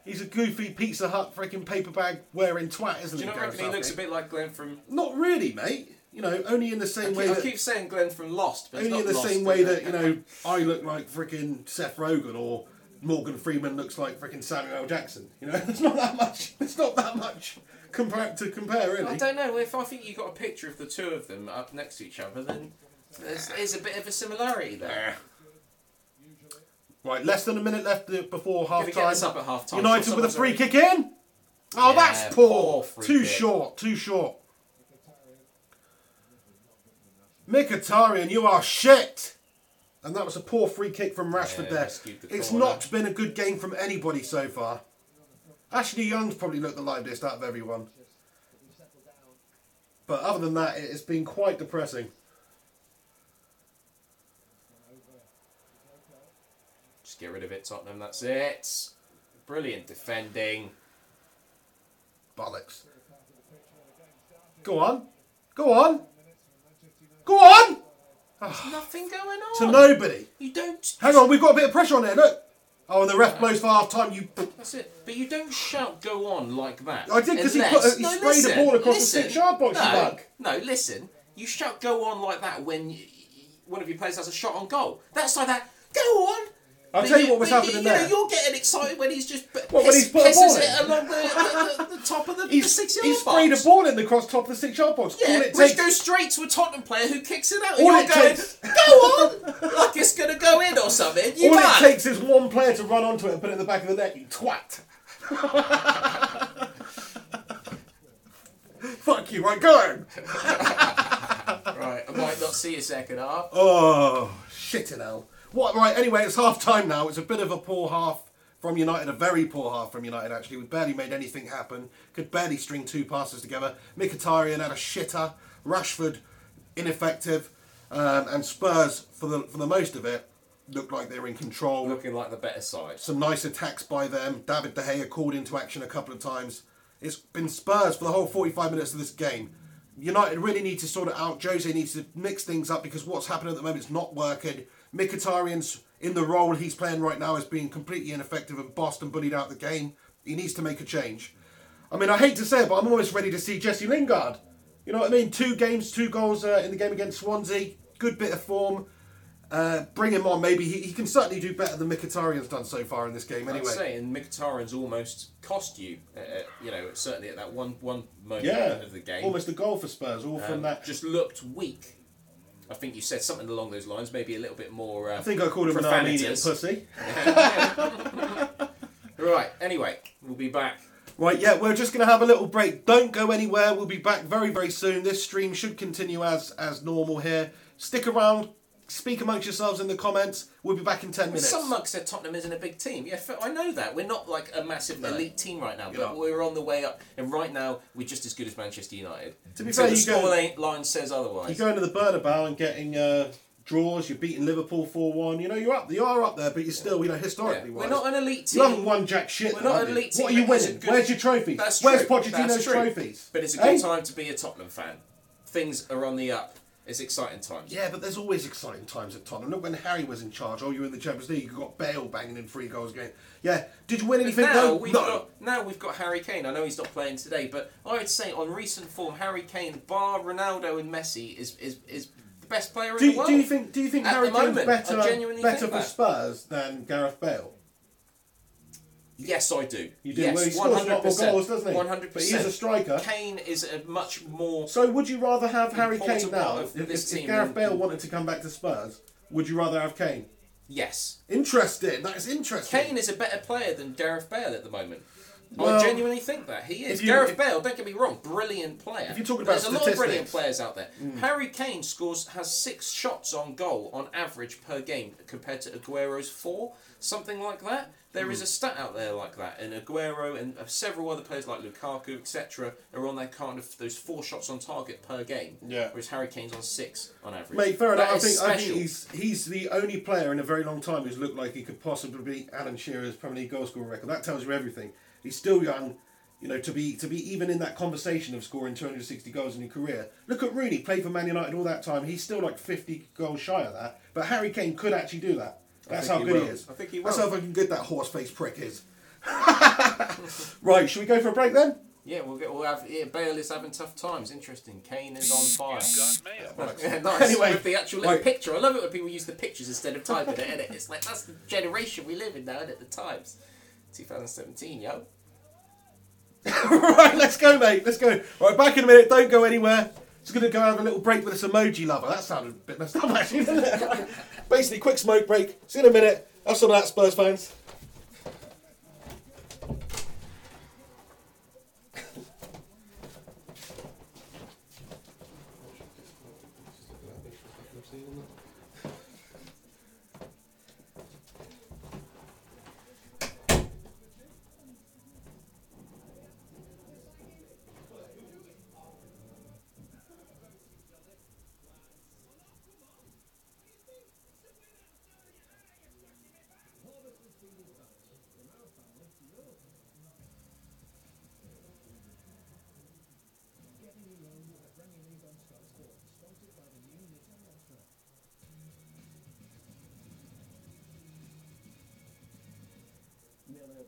He's a goofy Pizza Hut freaking paper bag wearing twat, isn't he? Do you not reckon he looks a bit like Glenn from... Not really, mate. Only in the same way that... I keep saying Glenn from Lost, but only in the same way that, I look like freaking Seth Rogen or Morgan Freeman looks like freaking Samuel L. Jackson. It's not that much. It's not that much to compare, really. I don't know. If I think you got a picture of the two of them up next to each other, then there's a bit of a similarity there. Right, less than a minute left before half time. Get this up at half time. United with a free kick in. Oh, yeah, that's poor. Too short. Mkhitaryan, you are shit. And that was a poor free kick from Rashford there. It's not been a good game from anybody so far. Ashley Young's probably looked the liveliest out of everyone. But other than that, it's been quite depressing. Just get rid of it, Tottenham. That's it. Brilliant defending. Bollocks. Go on. There's nothing going on. To nobody. You don't... Hang on, we've got a bit of pressure on there, look. Oh, and the ref blows for half time. That's it. But you don't shout "go on" like that. I did because he sprayed the ball across the 6-yard box. No, listen. You shout "go on" like that when one of your players has a shot on goal. That's like that. Go on. I'll tell you what was happening there. You're getting excited when he's just pisses it along the top of the 6-yard box. He sprayed a ball in the top of the 6-yard box. Yeah, which goes straight to a Tottenham player who kicks it out. And you're going, go on! Like it's going to go in or something. All it takes is one player to run onto it and put it in the back of the net, you twat. Fuck you, right, go! Right, I might not see a second half. Oh, shit in hell. What? Right, anyway, it's half time now. It's a bit of a poor half from United, a very poor half from United, actually. We barely made anything happen. Could barely string two passes together. Mkhitaryan had a shitter. Rashford, ineffective. And Spurs, for the most of it, looked like they were in control. Looking like the better side. Some nice attacks by them. David De Gea called into action a couple of times. It's been Spurs for the whole 45 minutes of this game. United really need to sort it out. Jose needs to mix things up because what's happening at the moment is not working. Mkhitaryan's in the role he's playing right now is being completely ineffective and bossed and bullied out the game. He needs to make a change. I mean, I hate to say it, but I'm almost ready to see Jesse Lingard. You know what I mean? 2 games, 2 goals in the game against Swansea. Good bit of form. Bring him on. Maybe he can certainly do better than Mkhitaryan's done so far in this game. Anyway, I'd say, and Mkhitaryan's almost cost you. Certainly at that one moment of the game. Almost a goal for Spurs. All from that. Just looked weak. I think you said something along those lines. Maybe a little bit more. I think I called him an Armenian pussy. Right. Anyway, we'll be back. Right, yeah, we're just going to have a little break. Don't go anywhere. We'll be back very, very soon. This stream should continue as normal here. Stick around. Speak amongst yourselves in the comments. We'll be back in 10 minutes. Some mug said Tottenham isn't a big team. Yeah, I know that. We're not like a massive elite team right now, but we're on the way up. And right now, we're just as good as Manchester United. To be fair, the scoreline says otherwise. You go into the Bernabeu and getting draws, you're beating Liverpool 4-1. You know, you are up there, but you're still, you know, historically wise. We're not an elite team. You haven't won jack shit. We're not an elite team. What are you winning? Where's your trophies? That's Where's true. Pochettino's trophies? But it's a good time to be a Tottenham fan. Things are on the up. It's exciting times. Yeah, but there's always exciting times at Tottenham. Look when Harry was in charge. Oh, you were in the Champions League. You got Bale banging in 3 goals again. Yeah. Did you win anything? Now we've got Harry Kane. I know he's not playing today, but I would say on recent form, Harry Kane, bar Ronaldo and Messi, is the best player in the world. Do you think Harry Kane's better for Spurs than Gareth Bale? Yes, I do. You do. Yes, well, he scores a lot more goals, doesn't he? 100%. But he is a striker. Kane is a much more. So, would you rather have Harry Kane now? If Gareth Bale wanted to come back to Spurs, would you rather have Kane? Yes. Interesting. That is interesting. Kane is a better player than Gareth Bale at the moment. I genuinely think that he is. Gareth Bale, don't get me wrong, brilliant player. If you're talking about There's a lot of brilliant players out there. Harry Kane has 6 shots on goal on average per game compared to Aguero's 4, something like that. There is a stat out there like that, and Aguero and several other players like Lukaku, etc., are on their kind of those 4 shots on target per game. Yeah. Whereas Harry Kane's on 6 on average. Mate, fair enough. I think special. he's the only player in a very long time who's looked like he could possibly beat Alan Shearer's Premier League goal scoring record. That tells you everything. He's still young, you know, to be even in that conversation of scoring 260 goals in your career. Look at Rooney, played for Man United all that time. He's still like 50 goals shy of that. But Harry Kane could actually do that. That's how good he is. I think he will. That's how fucking good that horse-faced prick is. Right, should we go for a break then? Yeah, we'll have. Yeah, Bale is having tough times. Interesting. Kane is on fire. Yeah, nice. Anyway, with the actual little picture. I love it when people use the pictures instead of typing it. Innit? It's like that's the generation we live in now. Isn't it? The Times, 2017, yo. Right, let's go, mate. Let's go. Right, back in a minute. Don't go anywhere. Just going to go have a little break with this emoji lover. That sounded a bit messed up, actually, didn't it? Basically, quick smoke break. See you in a minute. Have some of that, Spurs fans.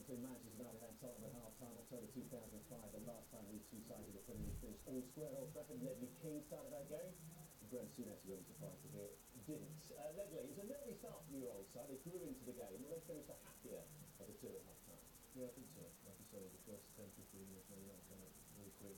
Between Manchester United and Tottenham at half-time, October 2005, the last time these two sides of the Premier League finished all square. Old Trafford, Ledley King started that game. Graham Souness were surprised to hear didn't. Ledley, it was an early start from your old side. They grew into the game. Will they finish the happier of the two at half-time? Yeah, I think so. Like you say, the first 10, 15 minutes, maybe that kind of very quick.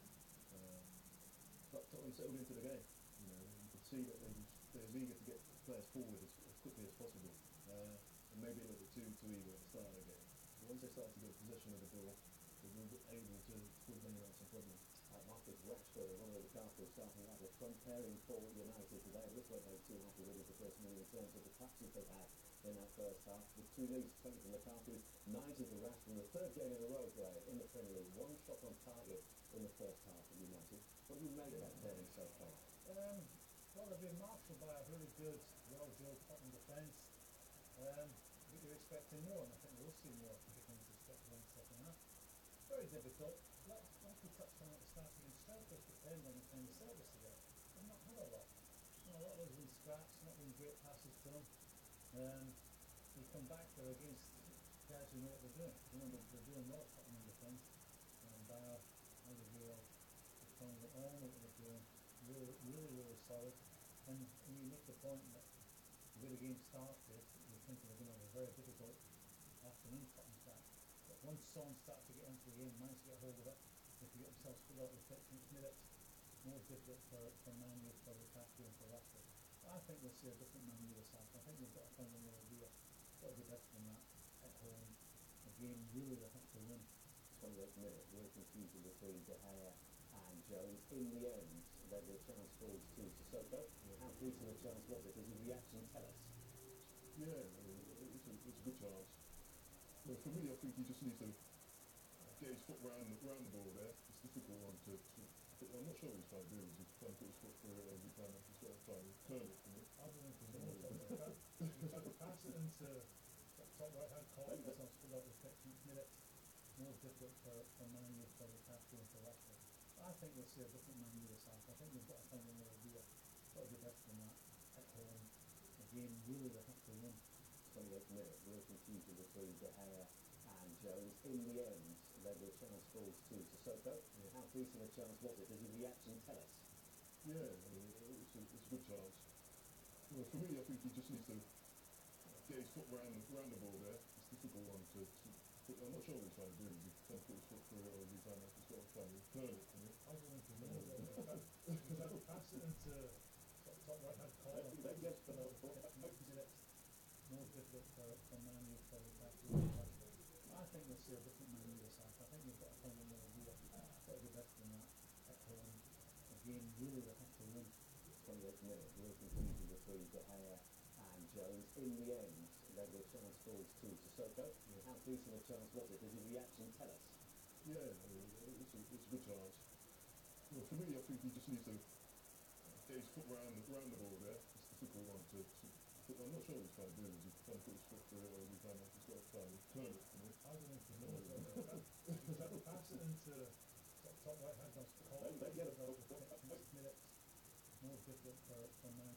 But Tottenham settled into the game. You know, you could see that they was eager to get players forward as quickly as possible. And maybe a little bit too eager at the start of the game. Once they started to get possession of the ball, they were able to put Man United some problems. Marcus Rashford and Romelu Lukaku starting out the front pairing for United today. It looks like they're too happy with the first move in terms of the practice they've had in that first half. The 2 leads, 20 for Lukaku, 90 for Rashford, the 3rd game in a row in the Premier League. 1 shot on target in the first half for United. What do you make of that pairing so far? Well, they've been marshaled by a really good, well-drilled Tottenham defence. But you're expecting more, and I think we'll see more, particularly into the second half. Very difficult. Like we touched on at the start against strikers depend on the kind of service they get. They've not had a lot. You know, a lot of those have been scraps, not been great passes to them. They come back there against guys who know what they're doing. You know, they're doing well Tottenham defence. Bayer, Alderweireld, Tonga, all know what they're doing. Really, really, really solid. And you make the point that the way the game started, you're thinking they're going to have a very difficult afternoon Tottenham back. But once Son started to get into the game, managed to get hold of it, they could get themselves put out of the pitch, and it's made it more difficult for Man U, for Lukaku and for Rashford. I think we'll see a different Man U this half. I think they've got to find another idea. Got to be better than that at home. A game really they have to win. 28th minute, real confusion between De Gea and Jones. In the end, the chance falls to Sissoko. How fleeting a chance was it? Does his reaction tell us? Yeah, it's a good chance. But for me, I think he just needs to get his foot round the ball there. It's a difficult one to I'm not sure what he's trying to do. He's trying to put his foot through it, or he's trying to just try and turn it for me. I don't think he's top right hand corner, so I've still got the 15 minutes. More difficult for Man U to Lukaku into Leicester. I think we'll see a different Man U this half. I think we've got to find another gear. Got to do better than that at home. Again, really we have to win. 28th minute, real confusion between De Gea and Jones. In the end, then the chance falls to Sissoko. How decent a chance was it? Does his reaction tell us? Yeah, I mean, it's a good chance. Well, for me, I think he just needs to get his foot round the ball there. It's a difficult one to I'm not sure what he's trying to do. Is he trying to put his foot through it, or is he trying to just got to try and turn it? I don't think he knows. He's trying to pass it into top right hand corner. More difficult for Man U to Lukaku into Leicester. I think we'll see a different Man U this half. I think we've got to find another gear. Got to do better than that at home. Again, really we have to win. 28th minute, real confusion between De Gea and Jones. In the end, then the chance falls to Sissoko. How decent a chance was it? Does his reaction tell us? Yeah, I mean, it's a good chance. Well, for me, I think he just needs to get his foot round the ball there. It's a difficult one to I'm not sure what he's trying to do. Is he trying to put his foot through it, or is he trying to just got to try and turn it? I don't think he knows. He's trying to pass it into top right hand corner. Minutes. More difficult for Man.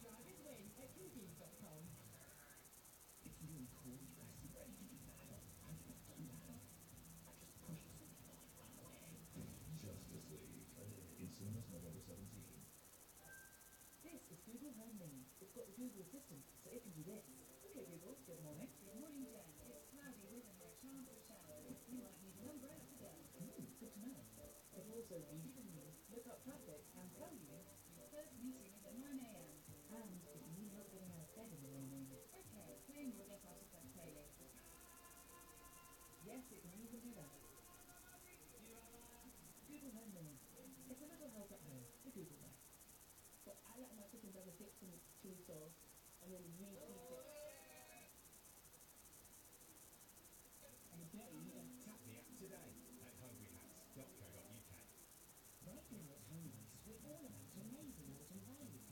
Drivers win at Cookies.com. It's really cool. You guys are ready to do that. I think I've done that. I just pushed something on and ran away. Justice League. In cinemas November 17. This is Google Home Mini. It's got the Google Assistant, so it can do this. Okay, Google, good morning. Good morning, Jen. It's cloudy with a chance of showers. You might need an umbrella today. Good to know. It also means look up traffic and tell you Your first meeting is at 9 a.m. and if you need help getting out of bed in the morning. Okay, claim your get out of bed pay later. Yes, it can even do that. Google Home Mini. It's a little help at home. The Google way. But I like my chicken double dipped in chili sauce and then reheat it. Tap the app today at hungryhats.co.uk. Right now at Home House, we're all about amazing autumn values.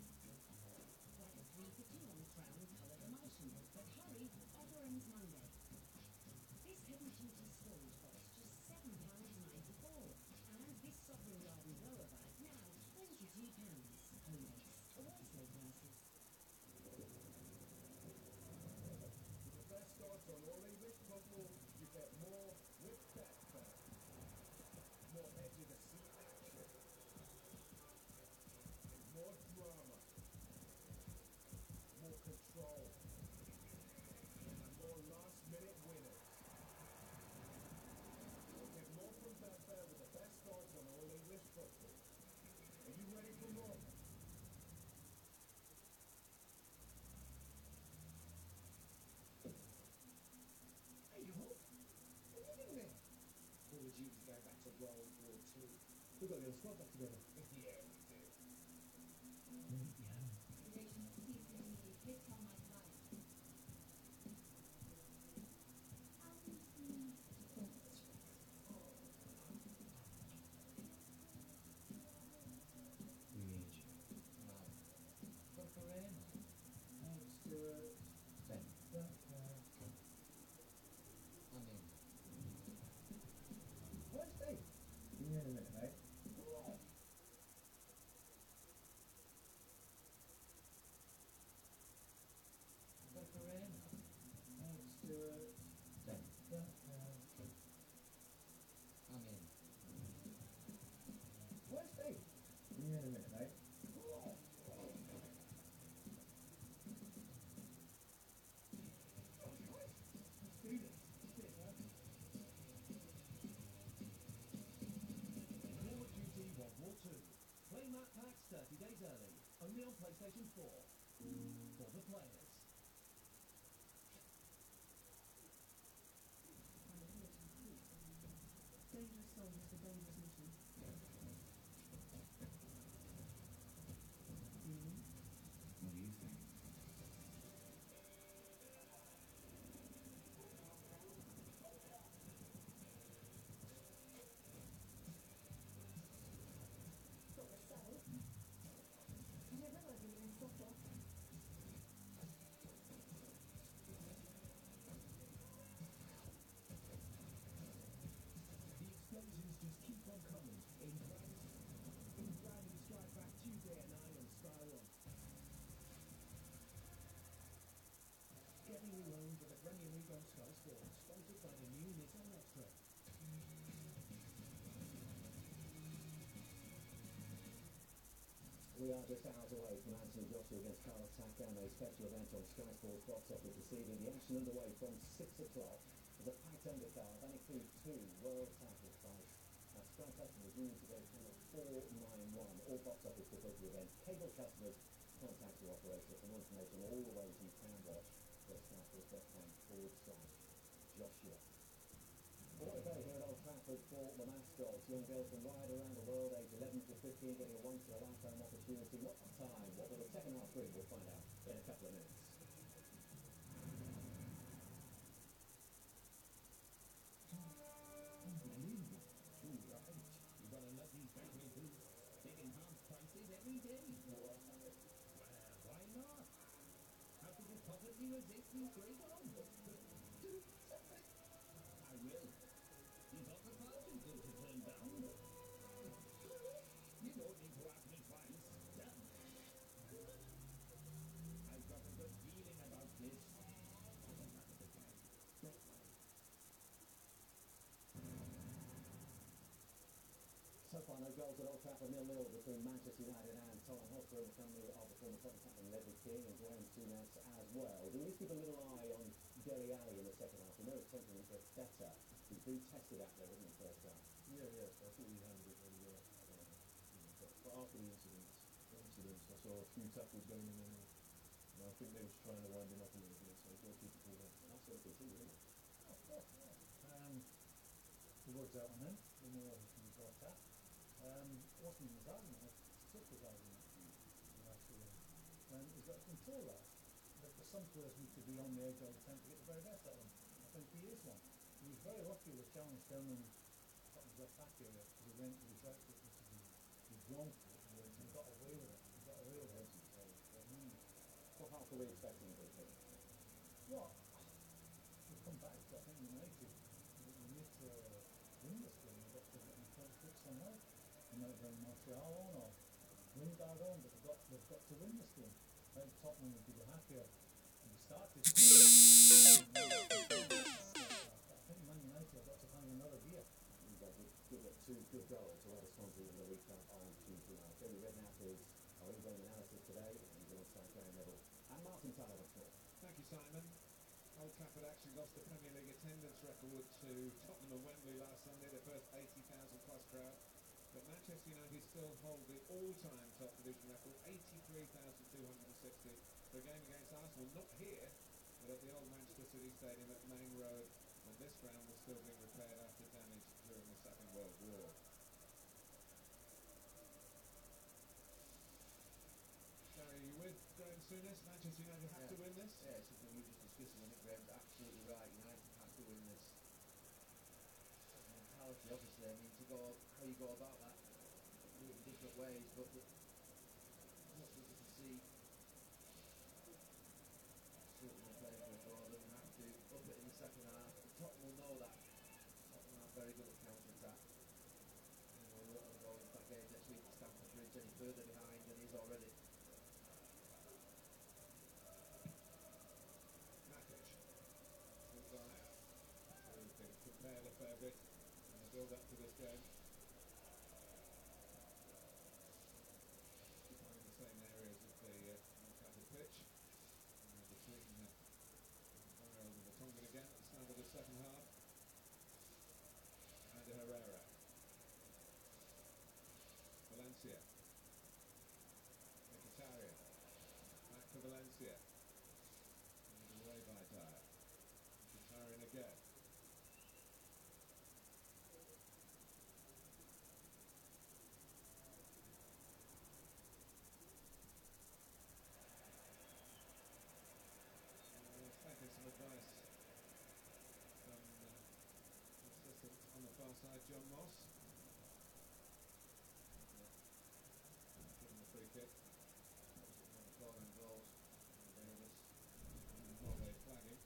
Like a 3 for 2 on the Crown coloured emulsion. But hurry, offer ends Monday. This heavy-duty storage box just £7.94. And this Sovereign Garden blower bag now £22. Home Base. Awards low prices. With the best odds on all English football, you get more with Betfair. More edge of the seat action. More drama. More control. And more last-minute winners. You'll get more from Betfair with the best odds on all English football. Are you ready for more? Hey, Hawk. What are you doing there? All the duties go back to World War II. We've got the squad back together. Yeah, we do. Relations season hit on my life. We need you. Correct. Stewart. Ben, Come. I'm in. Where's Dave? Give me in a minute, mate. Correct. Stewart. Ben, Come. I'm in. Where's Dave? Give me in a minute, mate. Let's do this. Cheers, man. Call of Duty World War II. Play map packs 30 days early. Only on PlayStation 4. For the players. Dangerous soldiers for dangerous mission. What do you think? We are just hours away from Anthony Joshua against Carlos Takam, a special event on Sky Sports box office this evening. The action underway from 6 o'clock. There's a packed undercard. That includes 2 world title fights. Sky customers, you need to go channel 491. All box office to book the event. Cable customers, contact your operator for more information on all the ways you can watch. Go to skysports.com/Joshua. What a day here at Old Trafford for the mascots. Young girls from right around the world, age 11 to 15, getting a once-in-a-lifetime opportunity. What a time. What will the second half bring? We'll find out in a couple of minutes. Unbelievable. All right. You've got to love these factory boots. They can half prices every day. Well, why not? How could you possibly resist these great offers? I will. These offers are too good to turn down. You don't need to ask me twice. Done. I've got a good feeling about this. So far, no goals at Old Trafford, 0-0 between Manchester United and Tottenham Hotspur in the company of the former Tottenham captain Ledley King and Graham Souness as well. Do we need to keep a little eye on Dele Alli in the second half? We know his temperament gets better. He's been tested out there, wasn't he, first half? Yeah, I thought he handled it really well. But after the incidents, I saw a few tackles going in there. And I think they was trying to wind him up a little bit, so he's got to keep it cool down. That's what it is, isn't it? Oh, of course, yeah. The word's out on him. We know he can be brought up. It wasn't his argument, it took his argument. Actually, he's got to control that. There's some players need to be on the edge all the time to get the very best out of them. I think he is one. He was very lucky with the challenge down in Tottenham's left back area because he went with his right foot, which is his wrong foot, and he got away with it. He got away with it. What half are we expecting to be? Well, we'll come back to, I think, United. We need to win this game. We've got to get the front foot somehow. We might bring Martial on or Lingard on, but they've got to win this game. I think Tottenham would be happier if we started. I think Man United have got to find another gear. We've got 2 good goals to let us on to in the League Cup on Tuesday night. Jamie Redknapp is our in-game analysis today. He's alongside Gary Neville and Martin Tyler once more. Thank you, Simon. Old Trafford actually lost the Premier League attendance record to Tottenham and Wembley last Sunday, the first 80,000 plus crowd. But Manchester United still hold the all-time top division record, 83,260 for a game against Arsenal, not here, but at the old Manchester City Stadium at Main Road, and this ground was still being repaired after damage during the Second World War. Gary, are you with Graham Souness? Manchester United have to win this? Yeah, it's something we were just discussing. I think Graham's absolutely right. United have to win this. Mentality, obviously. I mean, how you go about that, do it in different ways, but what we can see, certainly playing for a draw, they're going to have to up it in the second half. Tottenham will know that. Tottenham are very good at counter-attack. We won't want to go into that game next week at Stamford Bridge any further behind than he is already. Who's been prepared a fair bit in the build-up to this game. Behind the same areas of the Old Trafford pitch. Between Barrow and the Tongan again at the start of the second half. And Herrera. Valencia. Mkhitaryan. Back to Valencia. And away by Dyer. Mkhitaryan again. Taking some advice from assistant on the far side, John Moss. Given the free kick. Scoring goals. Davis. Norway flagging.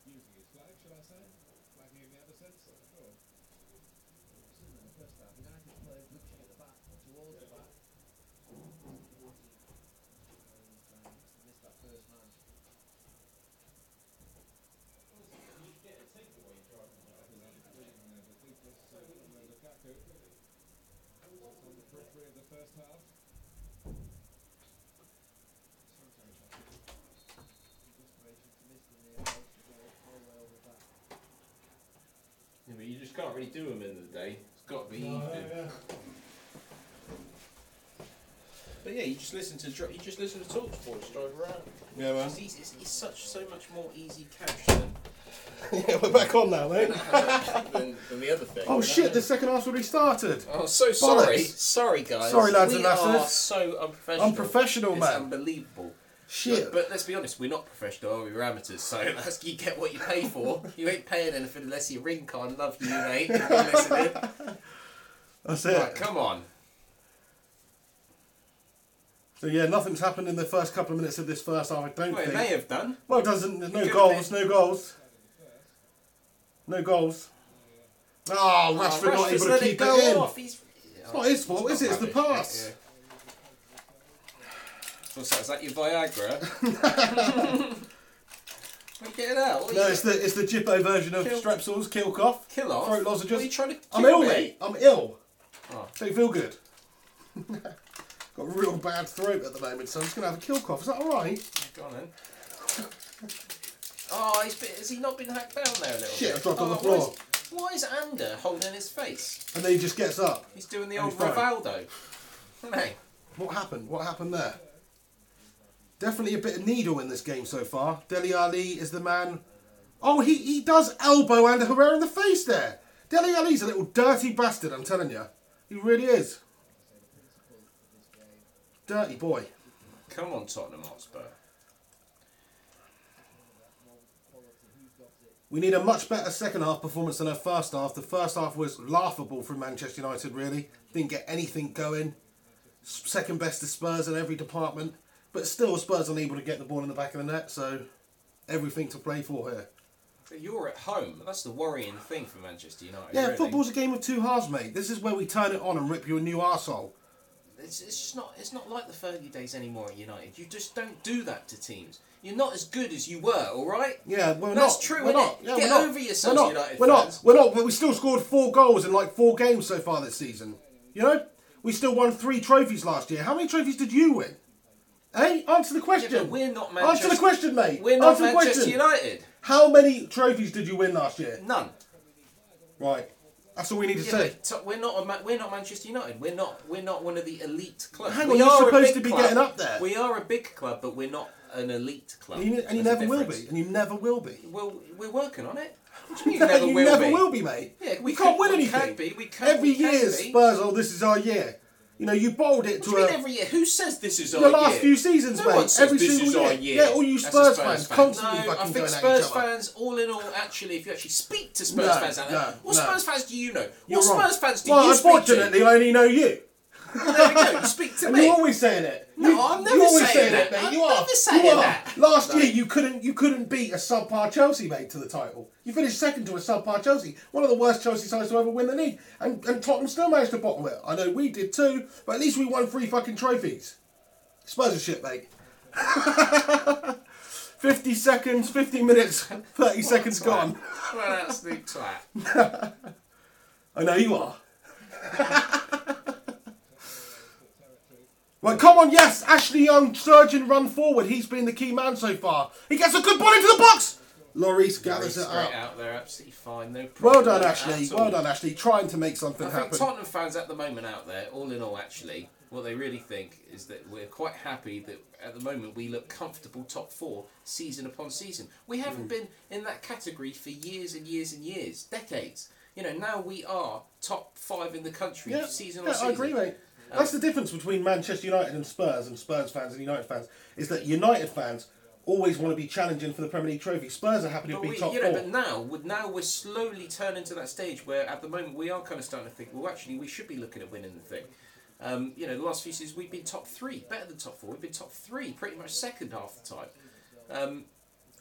Using his flag, shall I say? Flagging in the other sense? Sure. In the first half, United played looking at the back, towards the back. Missed that first man. You get a takeaway driving. The deepest from Lukaku. Just on the the first half. Yeah, but you just can't really do them in the day. It's got to be evening. But yeah, you just listen to Talk Sports drive around. Yeah, man. It's so much more easy cash than Yeah, we're back on now, mate. than the other thing. Oh shit, the second half's already started. Oh, so sorry. Bollocks. Sorry, guys. Sorry, lads we and lasses. are so unprofessional. Unprofessional, It's man. unbelievable. Shit. But let's be honest, we're not professional, are we? We're amateurs, so you get what you pay for. You ain't paying anything unless your ring card love you, mate. If you're listening. That's it. Right, come on. So yeah, nothing's happened in the first couple of minutes of this first half, I don't Well, it think. may have done. Well, it doesn't. There's no Could have goals. been. No goals. No goals. Oh, Rashford not Rashford's able let to it keep go it in. off. It's not his fault, is it? It's the pass. What's that? Is that your Viagra? What are you getting out? What are No, you- it's the Jippo version of Kill- Strepsils, kill cough, Kill off? throat What lozenges. are you trying to I'm kill ill, me? mate. I'm ill. Oh. Don't feel good. Got a real bad throat at the moment, so I'm just gonna have a kill cough. Is that all right? Go on then. Oh, has he not been hacked down there a little Shit, bit? I dropped on the Oh, floor. Why is Ander holding his face? And then he just gets up. He's doing the And old he's fine. Rivaldo. Isn't he? What happened? What happened there? Definitely a bit of needle in this game so far. Dele Alli is the man. Oh, he does elbow Ander Herrera in the face there. Dele Alli's a little dirty bastard, I'm telling you. He really is. Dirty boy. Come on, Tottenham Hotspur. We need a much better second half performance than our first half. The first half was laughable from Manchester United, really. Didn't get anything going. Second best to Spurs in every department. But still, Spurs unable to get the ball in the back of the net, so everything to play for here. But you're at home. That's the worrying thing for Manchester United. Yeah, really. football's a game of two halves, mate. This is where we turn it on and rip you a new arsehole. It's just not. It's not like the 30 days anymore at United. You just don't do that to teams. You're not as good as you were. All right. Yeah, we're That's not. true, We're isn't not. it? Yeah, Get we're not. over yourselves, we're not. United We're fans. not. We're not. But we still scored 4 goals in like 4 games so far this season. You know, we still won 3 trophies last year. How many trophies did you win? Hey, answer the question. Yeah, but we're not Manchester. Answer the question, mate. We're not Answer the Manchester question. United. How many trophies did you win last year? None. Right. That's all we need to Yeah, say. but we're not Manchester United. We're not one of the elite clubs. Hang We on, you're are a supposed big to be club. getting up there. We are a big club, but we're not an elite club. And you There's a never will difference. be. And you never will be. Well, we're working on it. What do you mean No, never you will never be? will be, mate. Yeah, we can't win we anything. Can be. We can. Every we can year, be. Spurs, oh, this is our year. You know, you bowled it What to do you a... mean every year? Who says this is our The year? last few seasons, No mate. one says Every this single is year. our year. Yeah, all you That's a Spurs fans constantly No, I fucking think going at Spurs each other. fans, all in all, actually, if you actually speak to Spurs No, fans out there, no, what no. Spurs fans do you know? You're What wrong. Spurs fans do Well, you speak to? unfortunately, I only know you. Well, there we go. You speak to And me. you're always saying it. No, You- I'm never you're always saying it, that. mate. I'm You are. never saying you are. that. Last No. year, you couldn't beat a subpar Chelsea, mate, to the title. You finished second to a subpar Chelsea, one of the worst Chelsea sides to ever win the league, and Tottenham still managed to bottle it. I know we did too, but at least we won 3 fucking trophies. Spurs are shit, mate. 50 seconds, 50 minutes, 30 seconds gone. What an absolute twat. I know you are. Right, come on, yes, Ashley Young, surgeon, run forward. He's been the key man so far. He gets a good ball into the box. Lloris gathers it Straight up. out there, absolutely fine. No Well problem done, at Ashley. all. Well done, Ashley. Trying to make something I think happen. Tottenham fans at the moment out there, all in all, actually, what they really think is that we're quite happy that at the moment we look comfortable top 4 season upon season. We haven't been in that category for years and years and years, decades. You know, now we are top 5 in the country season on season. I agree, mate. That's the difference between Manchester United and Spurs fans and United fans, is that United fans always want to be challenging for the Premier League trophy. Spurs are happy to be top 4. But now we're slowly turning to that stage where at the moment we are kind of starting to think, well, actually we should be looking at winning the thing. You know, the last few seasons we've been top 3, better than top 4. We've been top 3, pretty much second half the time.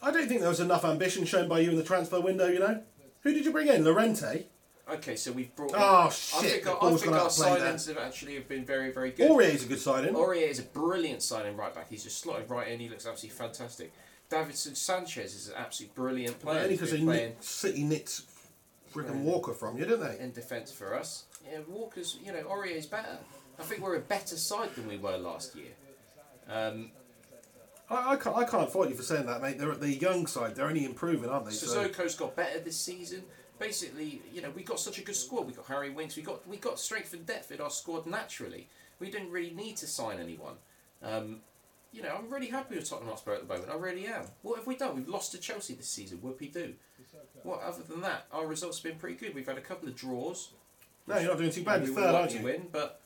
I don't think there was enough ambition shown by you in the transfer window, you know. Who did you bring in? Llorente? Okay, so we've brought. Oh, shit, I think the our ball's gone out of play signings have been very, very good. Aurier's a good signing. Aurier is a brilliant signing right back. He's just slotted right in. He looks absolutely fantastic. Davinson Sanchez is an absolutely brilliant player. Only He's because been playing City nicked friggin' Walker from you, didn't they? in defence for us. Yeah, Walker's, Aurier's better. I think we're a better side than we were last year. I can't fault you for saying that, mate. They're at the young side. They're only improving, aren't they? Sissoko's got better this season. Basically, we got such a good squad. We got Harry Winks. We got strength and depth in our squad naturally. We didn't really need to sign anyone. I'm really happy with Tottenham Hotspur at the moment. I really am. What have we done? We've lost to Chelsea this season. Whoopie-doo. What other than that? Our results have been pretty good. We've had a couple of draws. No, you're not doing too bad. You're We third, would aren't like you? to win, but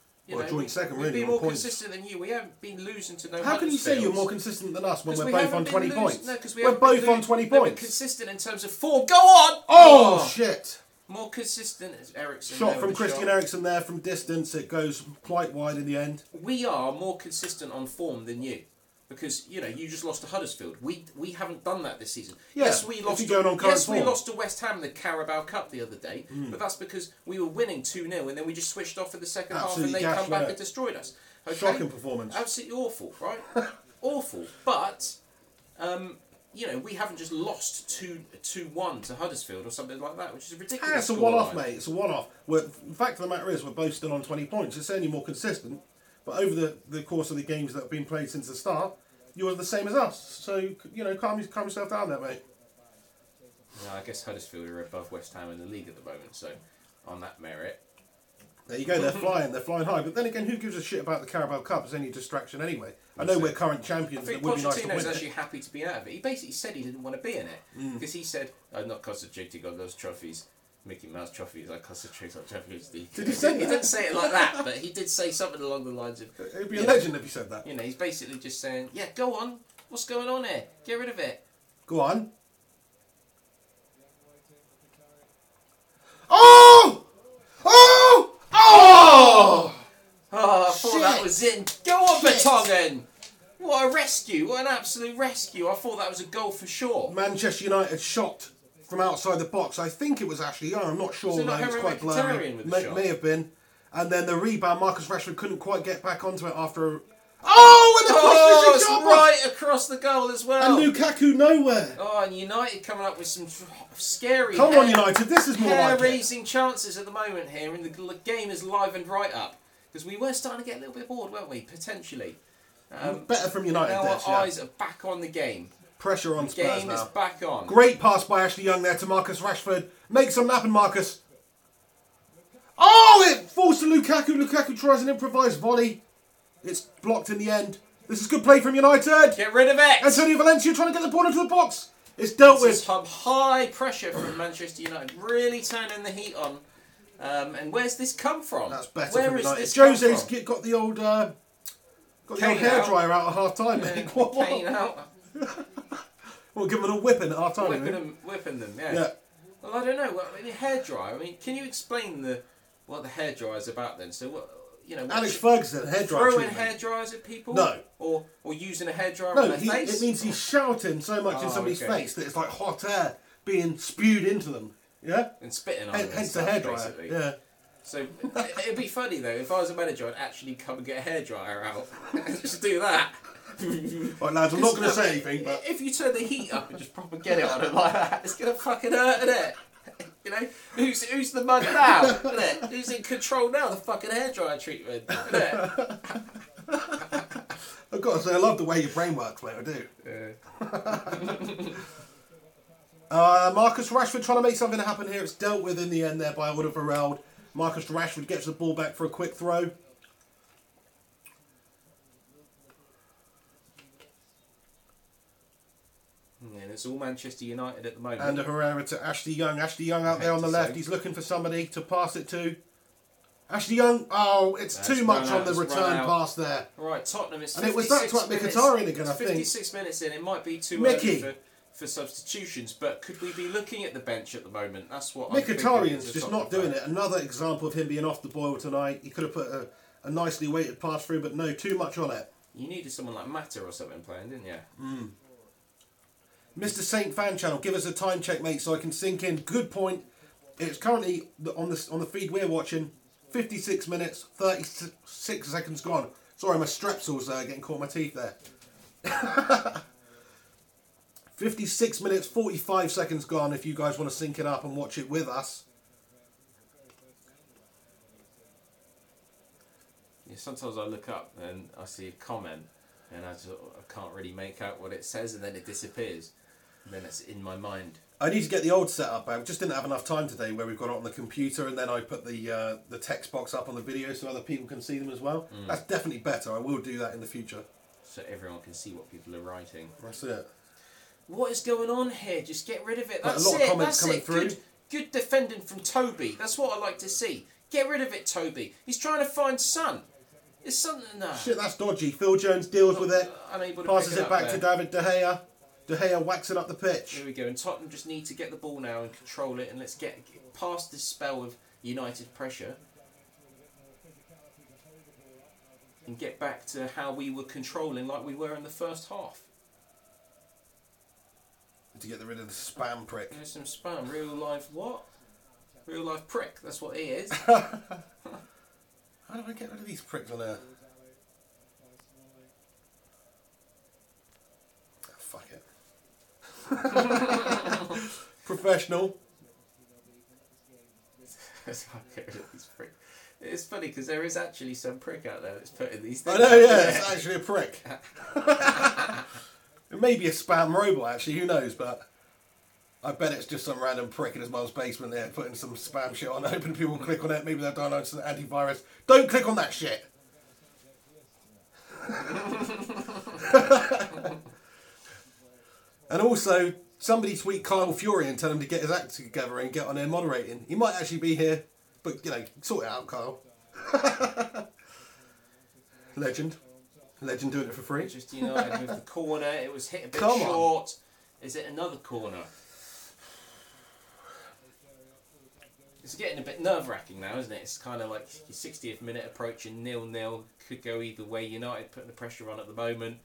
joint second, we've really, been on more points. consistent than you. We haven't been losing to no. How can you say you're Huddersfields. more consistent than us when 'Cause we're we both haven't on been 20 losing- points? No, 'cause we We're haven't been both on losing- 20 no, we're points. consistent in terms of form. Go on! Oh, shit! More consistent as Eriksen. Shot there from with the Christian shot. Eriksen there from distance. It goes quite wide in the end. We are more consistent on form than you. Because, you just lost to Huddersfield. We haven't done that this season. Yeah, Yes, we if lost. you're going on current We form. lost to West Ham in the Carabao Cup the other day, but that's because we were winning 2-0 and then we just switched off in the second Absolutely half and they gash, come back yeah. and destroyed us. Okay? Shocking performance. Absolutely awful, right? Awful. But, we haven't just lost 2-1 to Huddersfield or something like that, which is a ridiculous. It's a one-off, scoreline. mate. It's a one-off. The fact of the matter is, we're both still on 20 points. It's only more consistent. But over the course of the games that have been played since the start, you're the same as us. So, calm yourself down there, mate. No, I guess Huddersfield are above West Ham in the league at the moment, so on that merit. There you go, they're flying high. But then again, who gives a shit about the Carabao Cup? It's only a distraction anyway. I know we're current I champions, think it would be nice to Pochettino's win actually it. happy to be out of it. He basically said he didn't want to be in it. Because he said, I'm not concentrating on those trophies. Mickey Mouse trophies, I concentrate on Champions League. Did he say He that? didn't say it like that, but he did say something along the lines of... It'd be a legend if he said that. He's basically just saying, yeah, go on. What's going on here? Get rid of it. Go on. Oh! Oh! Oh! Oh, I thought that Shit. was in. Go on, Shit. Vertonghen! What a rescue. What an absolute rescue. I thought that was a goal for sure. Manchester United shot from outside the box. I think it was Ashley Young. I'm not sure. Was it not It's Henry quite blurry. Mkhitaryan with the shot? May have been. And then the rebound, Marcus Rashford couldn't quite get back onto it after a... Oh! And the Oh, cross it's shot! right across the goal as well. And Lukaku nowhere. Oh, and United coming up with some scary... Come on, United. This is more like it. hair-raising chances at the moment here, and the game is livened right up. Because we were starting to get a little bit bored, weren't we? Potentially. Better from United Now there, our yeah. eyes are back on the game. Pressure on The Spurs game is now. back on. Great pass by Ashley Young there to Marcus Rashford. Make something happen, Marcus. Oh, it falls to Lukaku. Lukaku tries an improvised volley. It's blocked in the end. This is good play from United. Get rid of it! Antonio Valencia trying to get the ball into the box. It's dealt This is with. some high pressure from Manchester United. Really turning the heat on. And where's this come from? That's better Where from is United. this come Jose's from? got the old Kane hairdryer out at half time, mate. What? Kane out. We'll give them a whipping at half time. Whipping them, yeah. Yeah. Well, I don't know. Well, I mean, hairdryer. I mean, can you explain what the hairdryer is about then? So, Alex Ferguson, hairdryer throwing treatment. hairdryers at people? No. Or using a hairdryer on No, their face? it means he's shouting so much in Oh, somebody's okay. face that it's like hot air being spewed into them. Yeah? And spitting on them. and Hence the stuff, hairdryer. basically. Yeah. So it'd be funny though if I was a manager, I'd actually come and get a hairdryer out and just do that. Right, lads, I'm not going to say anything, but If you turn the heat up and just proper get it on it like that, it's gonna fucking hurt, isn't it? Who's the mug now? Isn't it? Who's in control now? The fucking hairdryer treatment, isn't it? I've got to say, I love the way your brain works, mate. I do. Yeah. Marcus Rashford trying to make something happen here. It's dealt with in the end there by Oliver Reld. Marcus Rashford gets the ball back for a quick throw. And it's all Manchester United at the moment. And a Herrera to Ashley Young. Ashley Young out there on the left. He's looking for somebody to pass it to. Ashley Young. Oh, it's That's too much run on out, the it's return run out. pass there. Right, Tottenham. It's And it was that 56 to minutes. Mkhitaryan again, I It's think. 56 minutes in. It might be too Mickey. early for substitutions, but could we be looking at the bench at the moment? That's what I'm thinking Mkhitaryan's as a just Tottenham not doing fan. it. Another example of him being off the boil tonight. He could have put a nicely weighted pass through, but no, too much on it. You needed someone like Mata or something playing, didn't you? Mr. Saint Fan Channel, give us a time check, mate, so I can sink in. Good point. It's currently on the feed we're watching. 56 minutes, 36 seconds gone. Sorry, my strepsils getting caught in my teeth there. 56 minutes, 45 seconds gone if you guys want to sync it up and watch it with us. Yeah, sometimes I look up and I see a comment and I can't really make out what it says, and then it disappears. And then it's in my mind. I need to get the old setup back. Just didn't have enough time today where we've got it on the computer, and then I put the text box up on the video so other people can see them as well. That's definitely better. I will do that in the future. So everyone can see what people are writing. That's it. What is going on here? Just get rid of it. But That's a lot it. of comments That's coming it. through. Good defending from Toby. That's what I like to see. Get rid of it, Toby. He's trying to find Son. It's something that. Shit, that's dodgy. Phil Jones deals with it. Unable to Passes pick it back up to there. David De Gea. De Gea whacks it up the pitch. Here we go. And Tottenham just need to get the ball now and control it. And let's get past this spell of United pressure. And get back to how we were controlling like we were in the first half. To get rid of the spam prick. There's some spam. Real life what? Real life prick. That's what he is. How do I get rid of these pricks on there? Oh, fuck it. Professional. It's funny because there is actually some prick out there that's putting these things. I know, yeah, it's actually a prick. It may be a spam robot, actually, who knows, but I bet it's just some random prick in his mum's basement there putting some spam shit on, hoping people will click on it. Maybe they'll download some antivirus. Don't click on that shit! And also, somebody tweet Kyle Fury and tell him to get his act together and get on there moderating. He might actually be here, but, you know, sort it out, Kyle. Legend. Legend doing it for free. Just United with the corner. It was hit a bit Come short. Is it another corner? It's getting a bit nerve-wracking now, isn't it? It's kind of like your 60th minute approaching 0-0. Could go either way. United putting the pressure on at the moment.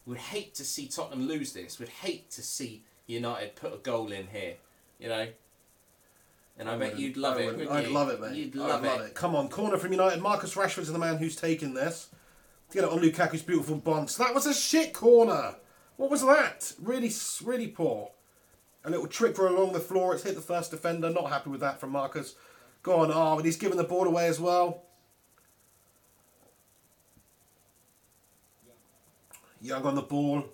Would hate to see Tottenham lose this. Would hate to see United put a goal in here. You know? And I bet you'd love it, wouldn't I'd you? love it, mate. You'd love it. Come on, corner from United. Marcus Rashford's the man who's taken this. Get it on Lukaku's beautiful bounce. That was a shit corner. What was that? Really, really poor. A little trick for along the floor. It's hit the first defender. Not happy with that from Marcus. Go on, and he's given the ball away as well. Young on the ball.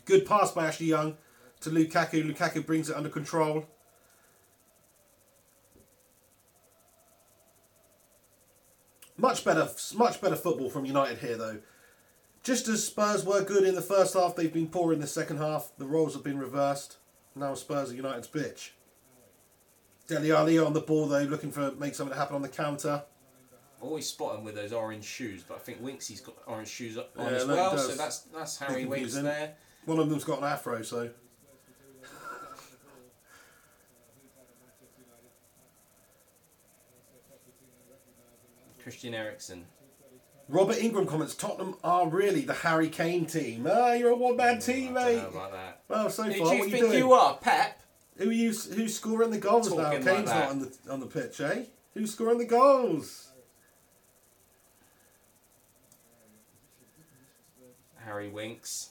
Good pass by Ashley Young to Lukaku. Lukaku brings it under control. Much better football from United here, though. Just as Spurs were good in the first half, they've been poor in the second half. The roles have been reversed. Now Spurs are United's bitch. Dele Alli on the ball, though, looking for make something happen on the counter. Always spot him with those orange shoes, but I think Winksy's got orange shoes on Yeah, as that well, does. so that's Harry Winks there. One of them's got an afro, so... Christian Eriksen. Robert Ingram comments, Tottenham are really the Harry Kane team. You're a one-man team, I mate. don't know about that. Well, so Who far, do what you are you think doing? you are, Pep? Who's scoring the goals now? Talking Kane's like not that. on the pitch, eh? Who's scoring the goals? Harry Winks.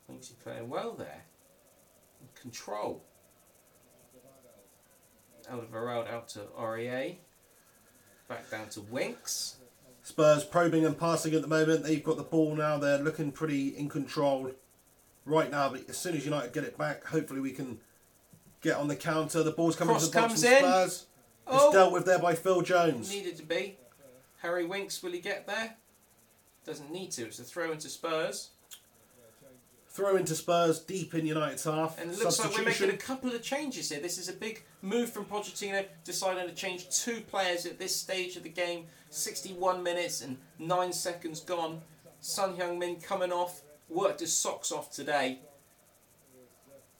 Winks is playing well there. Control. Alderweireld out to Aurier. Back down to Winks. Spurs probing and passing at the moment. They've got the ball now. They're looking pretty in control right now. But as soon as United get it back, hopefully we can get on the counter. The ball's coming Cross to the box comes from in. Spurs. Oh. It's dealt with there by Phil Jones. Needed to be. Harry Winks, will he get there? Doesn't need to. It's a throw into Spurs. Throw into Spurs deep in United's half. And it looks like we're making a couple of changes here. This is a big move from Pochettino, deciding to change 2 players at this stage of the game. 61 minutes and 9 seconds gone. Son Heung-min coming off, worked his socks off today.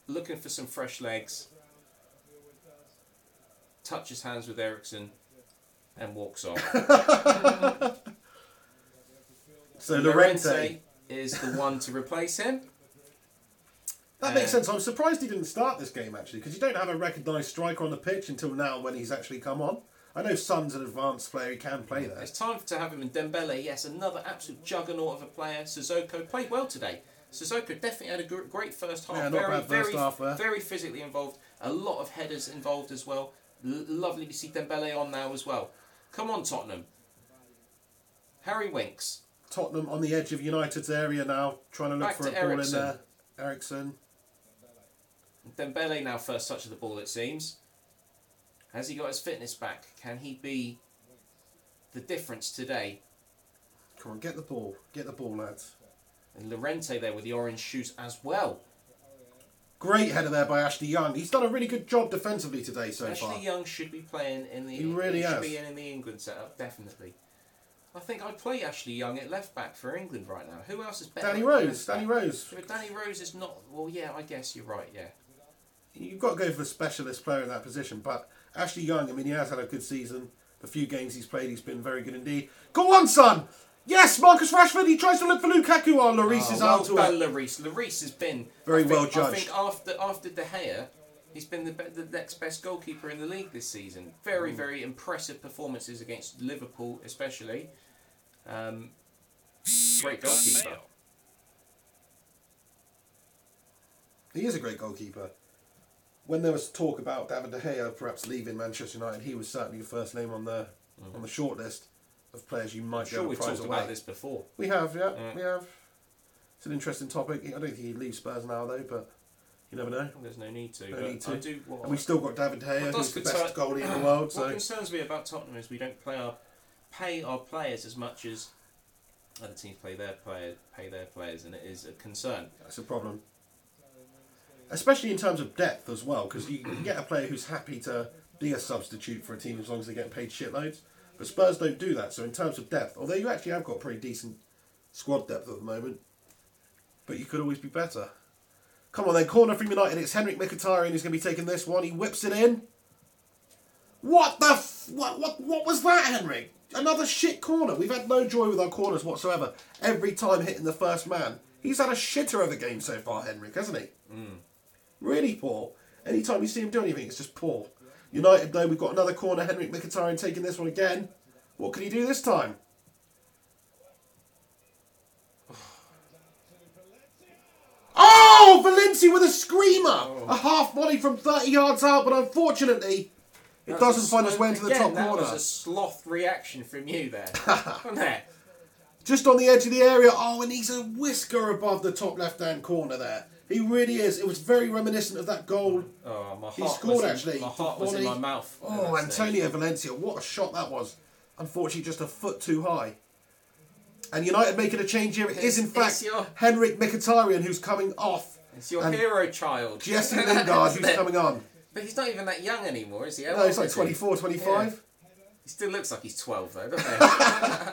Looking for some fresh legs. Touches hands with Eriksen and walks off. So Llorente is the one to replace him. That makes sense. I'm surprised he didn't start this game, actually, because you don't have a recognised striker on the pitch until now when he's actually come on. I know Son's an advanced player, he can play there. It's time to have him in Dembele. Yes, another absolute juggernaut of a player. Sissoko played well today. Sissoko definitely had a great first half. Yeah, not bad first half there. Very physically involved. A lot of headers involved as well. Lovely to see Dembele on now as well. Come on, Tottenham. Harry Winks. Tottenham on the edge of United's area now, trying to look Back for to a ball in Eriksen. there. Eriksen. Dembele now first touch of the ball, it seems. Has he got his fitness back? Can he be the difference today? Come on, get the ball. Get the ball, lads. And Llorente there with the orange shoes as well. Great header there by Ashley Young. He's done a really good job defensively today so far. Ashley Young should be playing in the. He really should has. be in the England setup, definitely. I think I'd play Ashley Young at left back for England right now. Who else is better? Danny at Rose. left back? Danny Rose. But Danny Rose is not. Well, yeah, I guess you're right. Yeah. You've got to go for a specialist player in that position. But Ashley Young, I mean, he has had a good season. The few games he's played, he's been very good indeed. Go on, son! Yes, Marcus Rashford, he tries to look for Lukaku. Oh, Lloris is out to well it. done, Lloris. Lloris has been Very I think- well judged. I think after De Gea, he's been the next best goalkeeper in the league this season. Very, very impressive performances against Liverpool, especially. Great goalkeeper. He is a great goalkeeper. When there was talk about David De Gea perhaps leaving Manchester United, he was certainly the first name on the short list of players you might I'm be sure able we've to prize talked away. about this before. We have, yeah, we have. It's an interesting topic. I don't think he'd leave Spurs now though, but you never know. There's no need to. No but need to. I do. And we've still got David De Gea, What who's does the best goalie in the world. So What concerns me about Tottenham is we don't pay our players as much as other teams pay their players, and it is a concern. that's a problem. Especially in terms of depth as well, because you can get a player who's happy to be a substitute for a team as long as they're getting paid shitloads. But Spurs don't do that. So in terms of depth, although you actually have got pretty decent squad depth at the moment, but you could always be better. Come on then, corner from United. It's Henrik Mkhitaryan who's going to be taking this one. He whips it in. What the what was that, Henrik? Another shit corner. We've had no joy with our corners whatsoever. Every time hitting the first man. He's had a shitter of a game so far, Henrik, hasn't he? Really poor. Anytime you see him do anything, it's just poor. United, though, we've got another corner. Henrik Mkhitaryan taking this one again. What can he do this time? Oh, Valencia with a screamer! A half volley from 30 yards out, but unfortunately, it doesn't find its way into the top That corner. was a sloth reaction from you there. Wasn't it? Just on the edge of the area. Oh, and he's a whisker above the top left-hand corner there. He really is. It was very reminiscent of that goal. Oh, my heart He scored, was in, actually. My heart was in my mouth. Oh, Antonio Valencia. What a shot that was. Unfortunately, just a foot too high. And United making a change here. It is, in fact, Henrik Mkhitaryan who's coming off. It's your and hero child. Jesse Lingard who's coming on. But he's not even that young anymore, is he? No, he's like 24, 25. Yeah. He still looks like he's 12, though, doesn't he?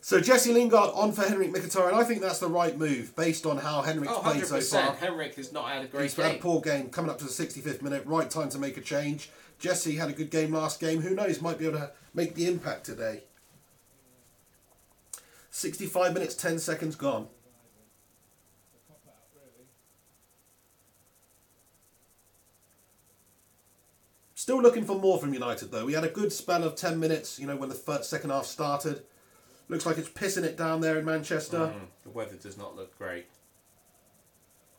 So Jesse Lingard on for Henrik Mkhitaryan. I think that's the right move based on how Henrik's played so 100%. far. Henrik has not had a great He's game. had a poor game coming up to the 65th minute. Right time to make a change. Jesse had a good game last game. Who knows? Might be able to make the impact today. 65 minutes, 10 seconds gone. Still looking for more from United though. We had a good spell of 10 minutes, you know, when the second half started. Looks like it's pissing it down there in Manchester. The weather does not look great.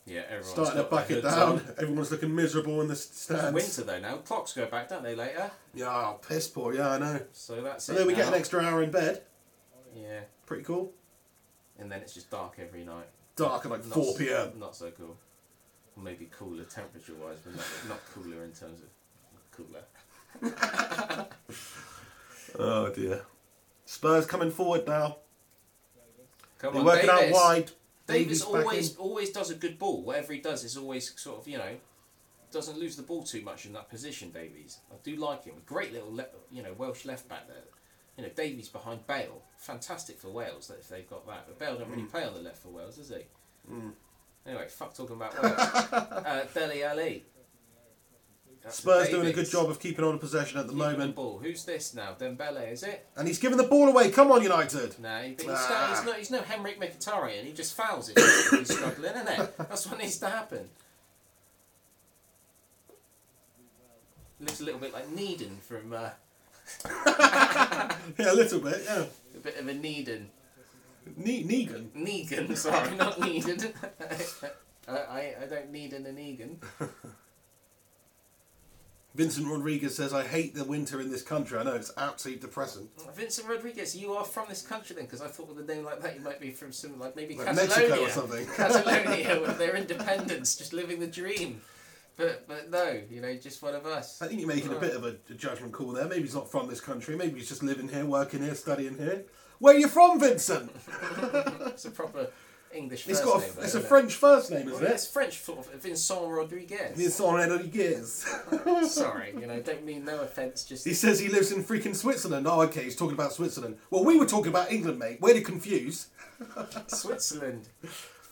Yeah, everyone's Starting to got their back it hoods down. on. Everyone's looking miserable in the It's stands. winter though now. Clocks go back, don't they, later? Yeah, oh, piss poor. Yeah, I know. So that's And it then we now. get an extra hour in bed. Yeah. Pretty cool. And then it's just dark every night. Dark at like Not 4 p.m. Not so cool. Or maybe cooler temperature-wise, but not cooler in terms of cooler. Oh dear. Spurs coming forward now. Come They're on, working out Davis. wide. Davis back in. always does a good ball. Whatever he does is always sort of, doesn't lose the ball too much in that position, Davies. I do like him. Great little, Welsh left back there. Davies behind Bale. Fantastic for Wales if they've got that. But Bale don't really play on the left for Wales, does he? Anyway, fuck talking about Wales. Dele Alli. That's Spurs doing a Davies. good job of keeping on possession at the Keeping moment. the ball. Who's this now? Dembele, is it? And he's giving the ball away. Come on, United. No, but Ah. he's no Henrik Mkhitaryan. He just fouls it if he's struggling, isn't it? That's what needs to happen. Looks a little bit like Needham from... Yeah, a little bit, yeah. a bit of a Needham. Negan? Negan, sorry, not Needham. I don't need an Negan. Vincent Rodriguez says, I hate the winter in this country. I know, it's absolutely depressing. Vincent Rodriguez, you are from this country then? Because I thought with a name like that you might be from some, like maybe Like Catalonia. Mexico or something. Catalonia with their independence, just living the dream. But no, you know, just one of us. I think you're making a bit of a judgment call there. Maybe he's not from this country. Maybe he's just living here, working here, studying here. Where are you from, Vincent? It's a proper English It's first got name. it's a French first name, isn't Well, it? it's French for Vincent Rodriguez. Vincent Rodriguez. Sorry, you know, don't mean no offence, just... He says he lives in freaking Switzerland. Oh, okay, he's talking about Switzerland. Well, we were talking about England, mate. Where to confuse? Switzerland.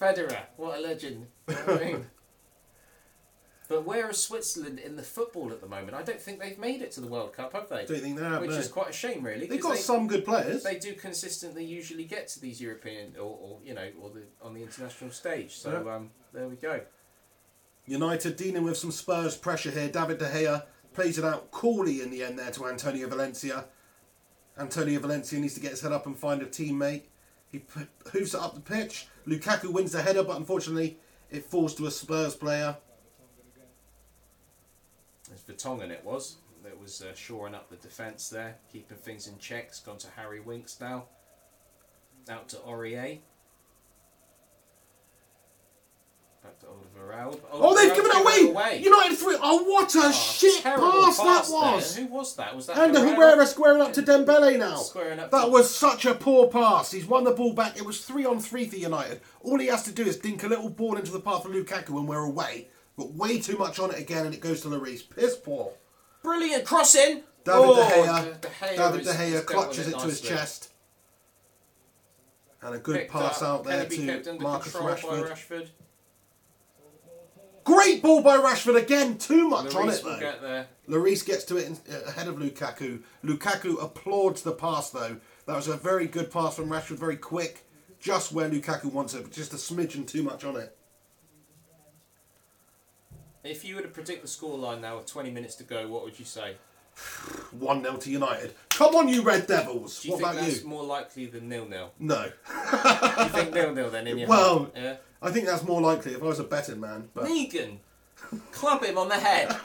Federer, what a legend. You know what I mean? But where is Switzerland in the football at the moment? I don't think they've made it to the World Cup, have they? Don't think they have, Which no. is quite a shame, really. They've 'cause got some good players. They do consistently usually get to these European or you know, or on the international stage. So there we go. United dealing with some Spurs pressure here. David De Gea plays it out coolly in the end there to Antonio Valencia. Antonio Valencia needs to get his head up and find a teammate. He hoofs it up the pitch. Lukaku wins the header, but unfortunately it falls to a Spurs player. It's Vertonghen it was. That was shoring up the defence there, keeping things in check. It's gone to Harry Winks now. Out to Aurier. Back to Alderweireld. Oh, they've given it away! United 3. Oh, what a shit pass that was! Who was that? Was that And Herrera squaring up to Dembele now. Squaring up That was such a poor pass. He's won the ball back. It was 3-on-3 for United. All he has to do is dink a little ball into the path of Lukaku and we're away. But way too much on it again and it goes to Lloris. Piss poor. Brilliant crossing! David De has Gea clutches it to his chest. And a good pass out there to Marcus Rashford. Great ball by Rashford again. Too much on it though. Get there. Lloris gets to it ahead of Lukaku. Lukaku applauds the pass though. That was a very good pass from Rashford. Very quick. Just where Lukaku wants it. But just a smidgen too much on it. If you were to predict the scoreline now with 20 minutes to go, what would you say? 1-0 to United. Come on, you Red Devils. Do you think that's more likely than 0-0? No. You think 0-0 then in your Well, heart? Yeah? I think that's more likely if I was a betting man. But Negan! Club him on the head!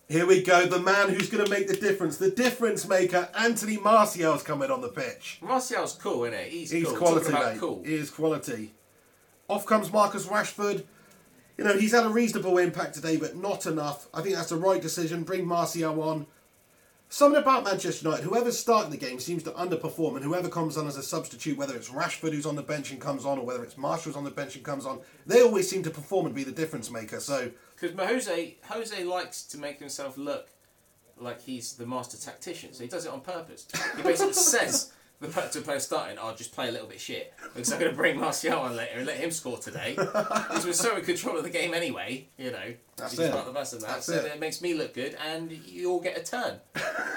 Here we go. The man who's going to make the difference. The difference maker, Anthony Martial's coming on the pitch. Martial's cool, isn't he? He's cool. Quality, Talking about mate. cool. He is quality. Off comes Marcus Rashford. You know, he's had a reasonable impact today, but not enough. I think that's the right decision. Bring Martial on. Something about Manchester United, whoever's starting the game seems to underperform, and whoever comes on as a substitute, whether it's Rashford who's on the bench and comes on, or whether it's Martial's on the bench and comes on, they always seem to perform and be the difference maker. So, because Jose likes to make himself look like he's the master tactician, so he does it on purpose. He basically says to the player starting, "I'll just play a little bit shit because I'm going to bring Martial on later and let him score today." Because we're so in control of the game anyway, you know. That's he's it. part of the best of that, That's so it. it makes me look good, and you all get a turn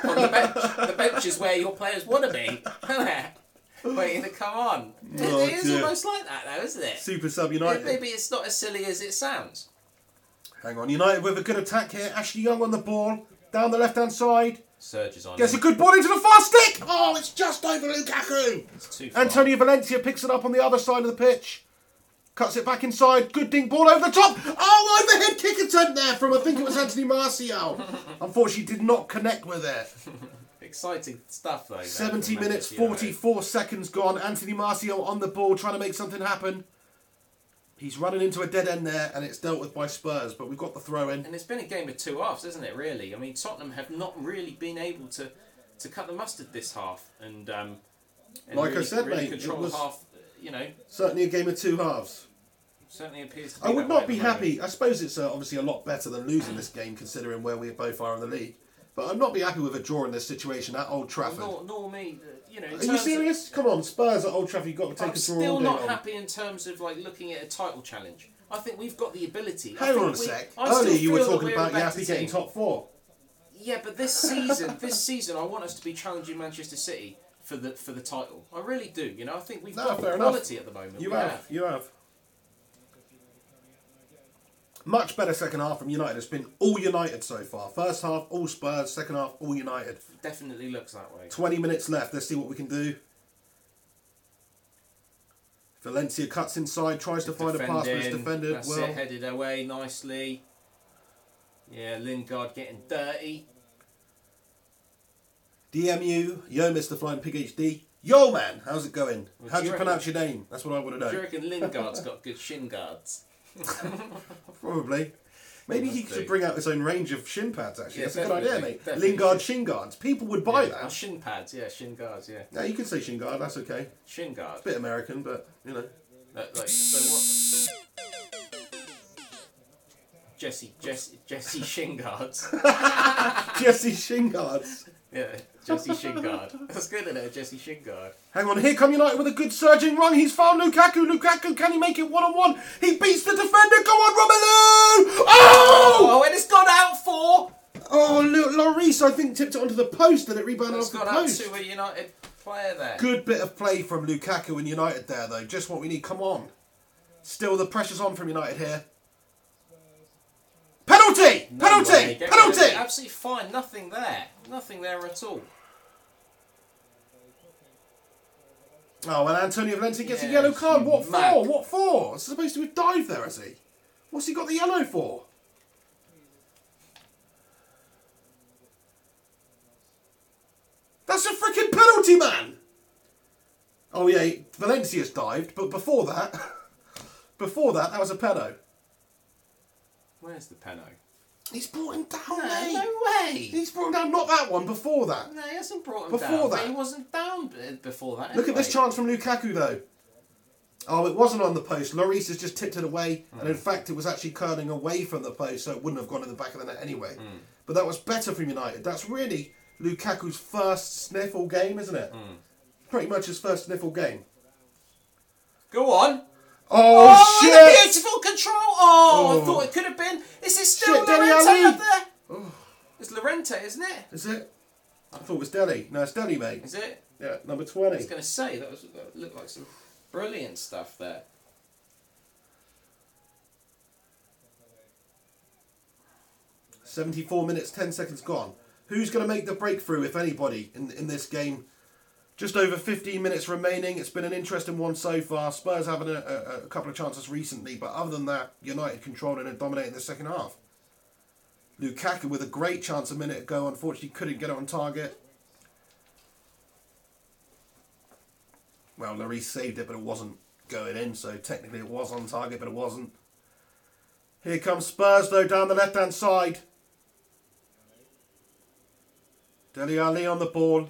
on the bench. The bench is where your players want to be, waiting to come on. Oh, it is dear. almost like that, though, isn't it? Super sub United. Maybe it's not as silly as it sounds. Hang on, United with a good attack here. Ashley Young on the ball. Down the left-hand side. Serge is on. Gets a good ball into the far stick. Oh, it's just over Lukaku. It's too far. Antonio Valencia picks it up on the other side of the pitch. Cuts it back inside. Good dink ball over the top. Oh, overhead kick attempt there from, I think it was Anthony Martial. Unfortunately, did not connect with it. Exciting stuff, though. 70 minutes, 44 seconds gone. Anthony Martial on the ball, trying to make something happen. He's running into a dead end there, and it's dealt with by Spurs, but we've got the throw in. And it's been a game of two halves, isn't it, really? I mean, Tottenham have not really been able to cut the mustard this half. And like really, I said, really mate, control it was the half, you know. certainly a game of two halves. Certainly appears to be I would that not way be at the moment. happy. I suppose it's obviously a lot better than losing this game, considering where we both are in the league. But I'd not be happy with a draw in this situation at Old Trafford. Nor me, you know. Are you serious? Come on, Spurs at Old Trafford, you've got to take I'm a draw all still day not long. happy in terms of like looking at a title challenge. I think we've got the ability. Hang on a sec. Earlier you were talking about Yappy getting top four. Yeah, but this season, I want us to be challenging Manchester City for the title. I really do. You know, I think we've got fair quality enough. at the moment. You We have. You have. Much better second half from United. It's been all United so far. First half, all Spurs. Second half, all United. Definitely looks that way. 20 minutes left. Let's see what we can do. Valencia cuts inside, tries to find a pass, but it's defended That's well. it, headed away nicely. Yeah, Lingard getting dirty. DMU, yo, Mr. Flying Pig HD. Yo, man, how's it going? Well, How do do you you pronounce your name? That's what I want to Do you know. reckon Lingard's got good shin guards? Probably. Maybe he must should do. bring out his own range of shin pads, actually. Yeah, That's a good idea, definitely, mate. definitely Lingard should. shin guards. People would buy Oh, that. shin pads, yeah, shin guards, yeah. Yeah, you can say shin guard, that's okay. Shin guard. A bit American, but, you know. Like, so what? Jesse shin guards. Jesse shin guards. Yeah, Jesse Shingard. That's good, isn't it? Jesse Shingard. Hang on, here come United with a good surging run. He's found Lukaku. Lukaku, can he make it one-on-one? He beats the defender. Go on, Romelu! Oh! Oh, and it's gone out for... Oh, Lloris, I think, tipped it onto the post and it rebounded It's off the gone out post. to a United player there. Good bit of play from Lukaku and United there, though. Just what we need. Come on. Still, the pressure's on from United here. Penalty! No Penalty! way. Get rid of Penalty! it. Absolutely fine. Nothing there. Nothing there at all. Oh, and Antonio Valencia gets a Yeah, yellow card. you What mag. for? What for? It's supposed to have dived there, has he? What's he got the yellow for? That's a freaking penalty, man! Oh, yeah, Valencia's dived, but before that, that was a pedo. Where's the penno? He's brought him down, No, mate. no way. He's brought him down, not that one, before that. No, he hasn't brought him Before down. that. But he wasn't down before that. Look at this anyway. chance from Lukaku, though. Oh, it wasn't on the post. Lloris has just tipped it away, and in fact, it was actually curling away from the post, so it wouldn't have gone in the back of the net anyway. But that was better from United. That's really Lukaku's first sniffle game, isn't it? Pretty much his first sniffle game. Go on. Oh, The shit! beautiful control. Oh, Oh. I thought it could have been. Is it still Shit, Dele Lorente Alli. up there? Oh, It's Lorente, isn't it? is it? I thought it was Dele. No, it's Dele, mate. Is it? Yeah, number I 20. was going to say, that looked like some brilliant stuff there. .74 minutes, 10 seconds gone. Who's going to make the breakthrough, if anybody, in this game? Just over 15 minutes remaining. It's been an interesting one so far. Spurs having a couple of chances recently, but other than that, United controlling and dominating the second half. Lukaku with a great chance a minute ago. Unfortunately, couldn't get it on target. Well, Lloris saved it, but it wasn't going in, so technically it was on target, but it wasn't. Here comes Spurs, though, down the left-hand side. Dele Alli on the ball.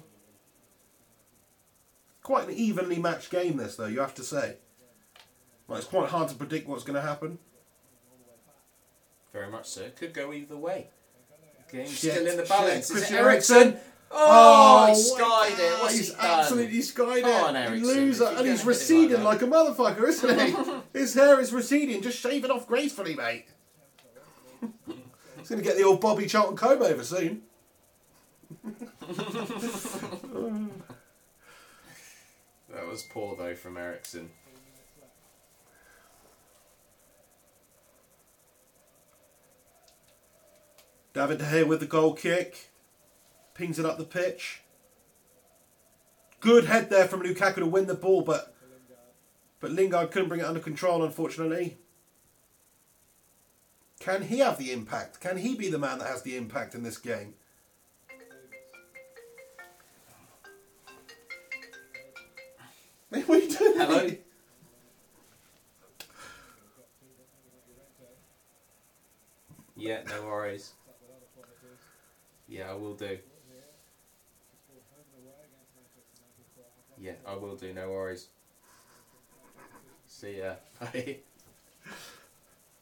Quite an evenly matched game, this, though, you have to say. Well, it's quite hard to predict what's going to happen. Very much so. It could go either way. Game's Shit, still in the shit. balance. Is it Christian Eriksen? Eriksen. Oh, he skied it. What's He's he done? absolutely skied Come on, it. Eriksen. Loser. If you're And he's gonna hit it receding like like a motherfucker, isn't he? His hair is receding. Just shave it off gracefully, mate. He's going to get the old Bobby Charlton comb over soon. That was poor, though, from Eriksen. David De Gea with the goal kick. Pings it up the pitch. Good head there from Lukaku to win the ball, but Lingard couldn't bring it under control, unfortunately. Can he have the impact? Can he be the man that has the impact in this game? What are you doing? Hello? Yeah, no worries. Yeah, I will do. Yeah, I will do, no worries. See ya. Bye.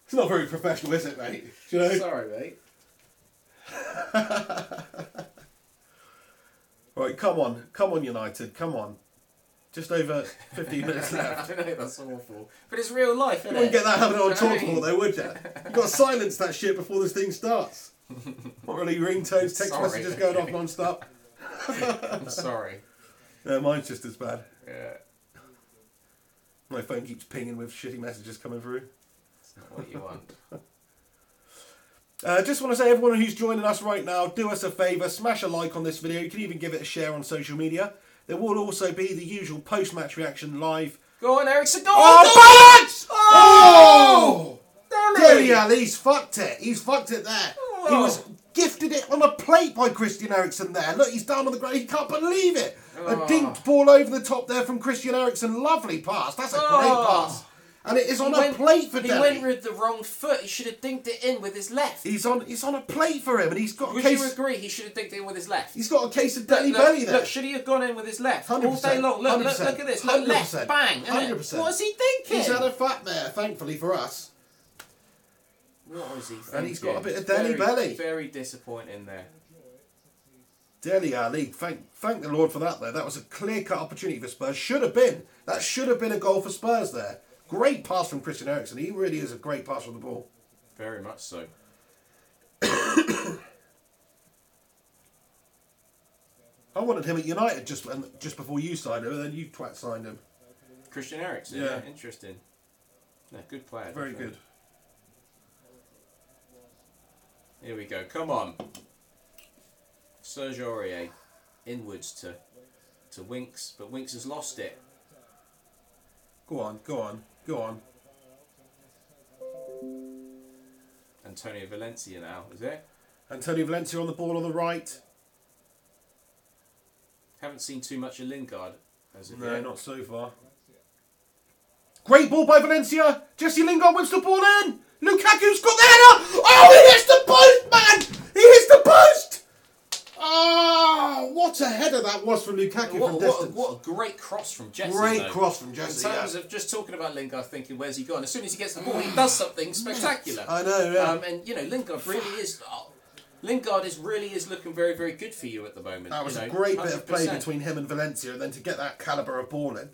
It's not very professional, is it, mate? Do you know? Sorry, mate. Right, come on, United, come on. Just over 15 minutes left. I know, that's awful. But it's real life, isn't You wouldn't it? get that happening on Do you know what I Talksport, mean? though, would you? You've got to silence that shit before this thing starts. Not really ringtones, text Sorry. messages going off non-stop. I'm sorry. Yeah, mine's just as bad. Yeah, My phone keeps pinging with shitty messages coming through. it's not what you want. Just want to say, everyone who's joining us right now, do us a favour, smash a like on this video. You can even give it a share on social media. There will also be the usual post-match reaction live Go on, Ericsson. Go on. Oh, balance! Oh! Dele Alli's fucked it. He's fucked it there. Oh. He was gifted it on a plate by Christian Eriksen there. Look, he's down on the ground. He can't believe it. A dinked ball over the top there from Christian Eriksen. Lovely pass. That's a great pass. And it is on a plate for Dele. He went with the wrong foot. He should have dinked it in with his left. It's on a plate for him, and he's got a Would case. you agree he should have dinked it in with his left? He's got a case of Dele Look, belly there. Look, should he have gone in with his left 100%, all day long? Look, look at this. Look, 100%, left, bang. 100%. What is he thinking? He's had a fat there, thankfully for us. What was he thinking? And he's got a bit of Dele belly. Very disappointing there. Dele Alli, thank the Lord for that there. That was a clear-cut opportunity for Spurs. Should have been. That should have been a goal for Spurs there. Great pass from Christian Eriksen. He really is a great passer of the ball. Very much so. I wanted him at United just before you signed him, and then you twat signed him. Christian Eriksen, Yeah. Interesting. Yeah, good player. Very definitely. good. Here we go. Come on. Serge Aurier inwards to Winks, but Winks has lost it. Go on, go on, go on. Antonio Valencia now, is it? Antonio Valencia on the ball on the right. Haven't seen too much of Lingard as of No, yet. not so far. Great ball by Valencia. Jesse Lingard whips the ball in. Lukaku's got the header. Oh, he hits the post, man. He hits the post. Oh, what a header that was from Lukaku from distance. What a great cross from Jesse. Great cross from Jesse. In terms of just talking about Lingard, thinking, where's he gone? As soon as he gets the ball, he does something spectacular. I know, yeah. And, you know, Lingard really is... Lingard really is looking very, very good for you at the moment. That was you know, a great bit of play 100%. between him and Valencia, and then to get that calibre of ball in.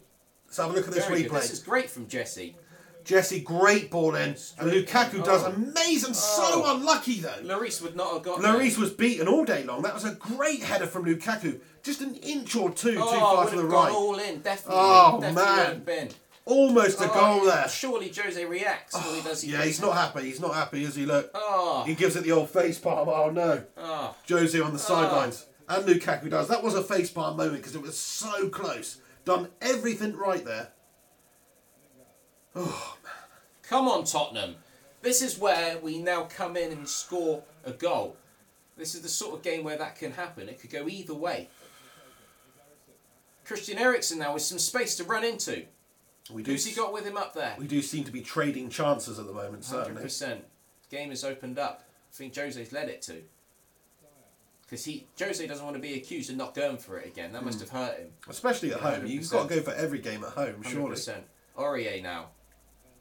Let's have a look at this Very replay. good. This is great from Jesse. Jesse, great ball in, and Lukaku does amazing. So unlucky though. Lloris would not have got Lloris was beaten all day long. That was a great header from Lukaku. Just an inch or two too far to the would have right. gone all in, definitely. Oh, Definitely man. would have been. Almost a goal there. Surely Jose reacts. All he does, Yeah, he's not happy. He's not happy, is he? Look. Oh. He gives it the old face palm. Oh no. Oh. Jose on the sidelines. And Lukaku does. That was a face palm moment because it was so close. Done everything right there. Oh, man. Come on, Tottenham. This is where we now come in and score a goal. This is the sort of game where that can happen. It could go either way. Christian Eriksen now with some space to run into. Who's he got with him up there? We do seem to be trading chances at the moment, certainly. 100%. Game has opened up. I think Jose's led it to. Because Jose doesn't want to be accused of not going for it again. That must have hurt him. Especially at home. 100%. You've got to go for every game at home, surely. 100%. Aurier now.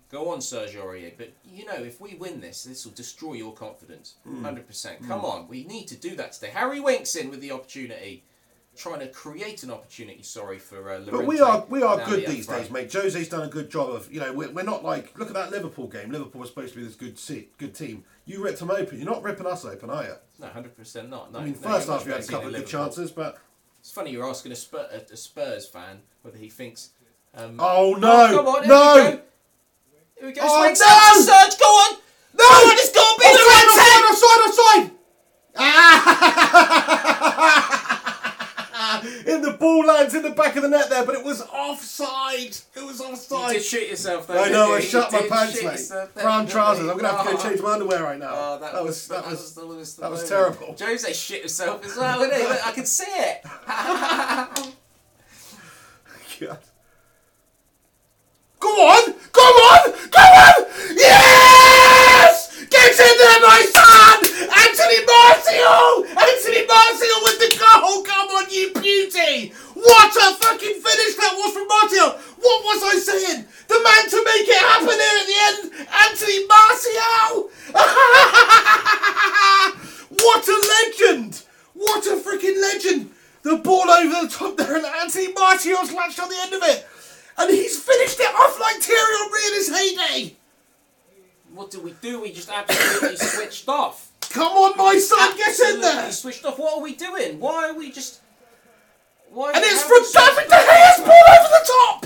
Go on, Serge Aurier. But, you know, if we win this will destroy your confidence. 100%. Come on. We need to do that today. Harry Winks in with the opportunity. Trying to create an opportunity, for Llorente. But we are good these days, mate. Jose's done a good job of, you know, we're not like, look at that Liverpool game. Liverpool was supposed to be this good team. You ripped them open. You're not ripping us open, are you? No, 100% not. No, I mean, no, first you're half we had a much better couple of than good Liverpool. chances, but... It's funny you're asking a Spurs fan whether he thinks... oh, no! Come on, no! Here we go. Oh, Winks no! out to Serge, go on! No! Come on, it's got to be Offside! Ah! In the ball lands in the back of the net there, but it was offside. It was offside. You did shit yourself, though. I know. I You shut my did pants, shit mate. yourself there, Brown didn't trousers. you? I'm gonna have to go Oh. change my underwear right now. Oh, that was moment. terrible. Jose shit himself as well, didn't he? Look, I can see it. God. Go on! Go on! Go on! Yes! Get in there, my son! Anthony Martial! Anthony Martial with the goal! Come on, you beauty! What a fucking finish that was from Martial! What was I saying? The man to make it happen here at the end! Anthony Martial! What a legend! What a freaking legend! The ball over the top there and Anthony Martial's latched on the end of it! And he's finished it off like Thierry Henry in his heyday! What do? We just absolutely switched off. Come on, my son, get in there! Absolutely switched off. What are we doing? Why are we just... Why? And it's from David De Gea's ball over the top!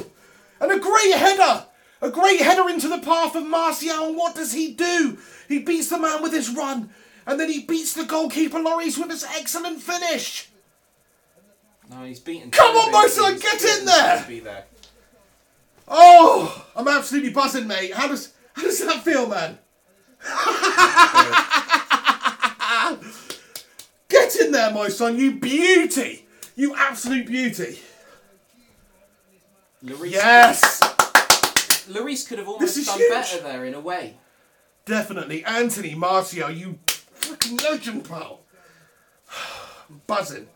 And a great header! A great header into the path of Martial. And what does he do? He beats the man with his run. And then he beats the goalkeeper Lloris with his excellent finish. No, he's beaten. Come on, my son, get in there! Oh, I'm absolutely buzzing, mate. How does that feel, man? Get in there, my son, you beauty. You absolute beauty. Lloris Yes. Lloris could have almost done huge. better there in a way. Definitely. Anthony Martial, you fucking legend, pal. I'm buzzing.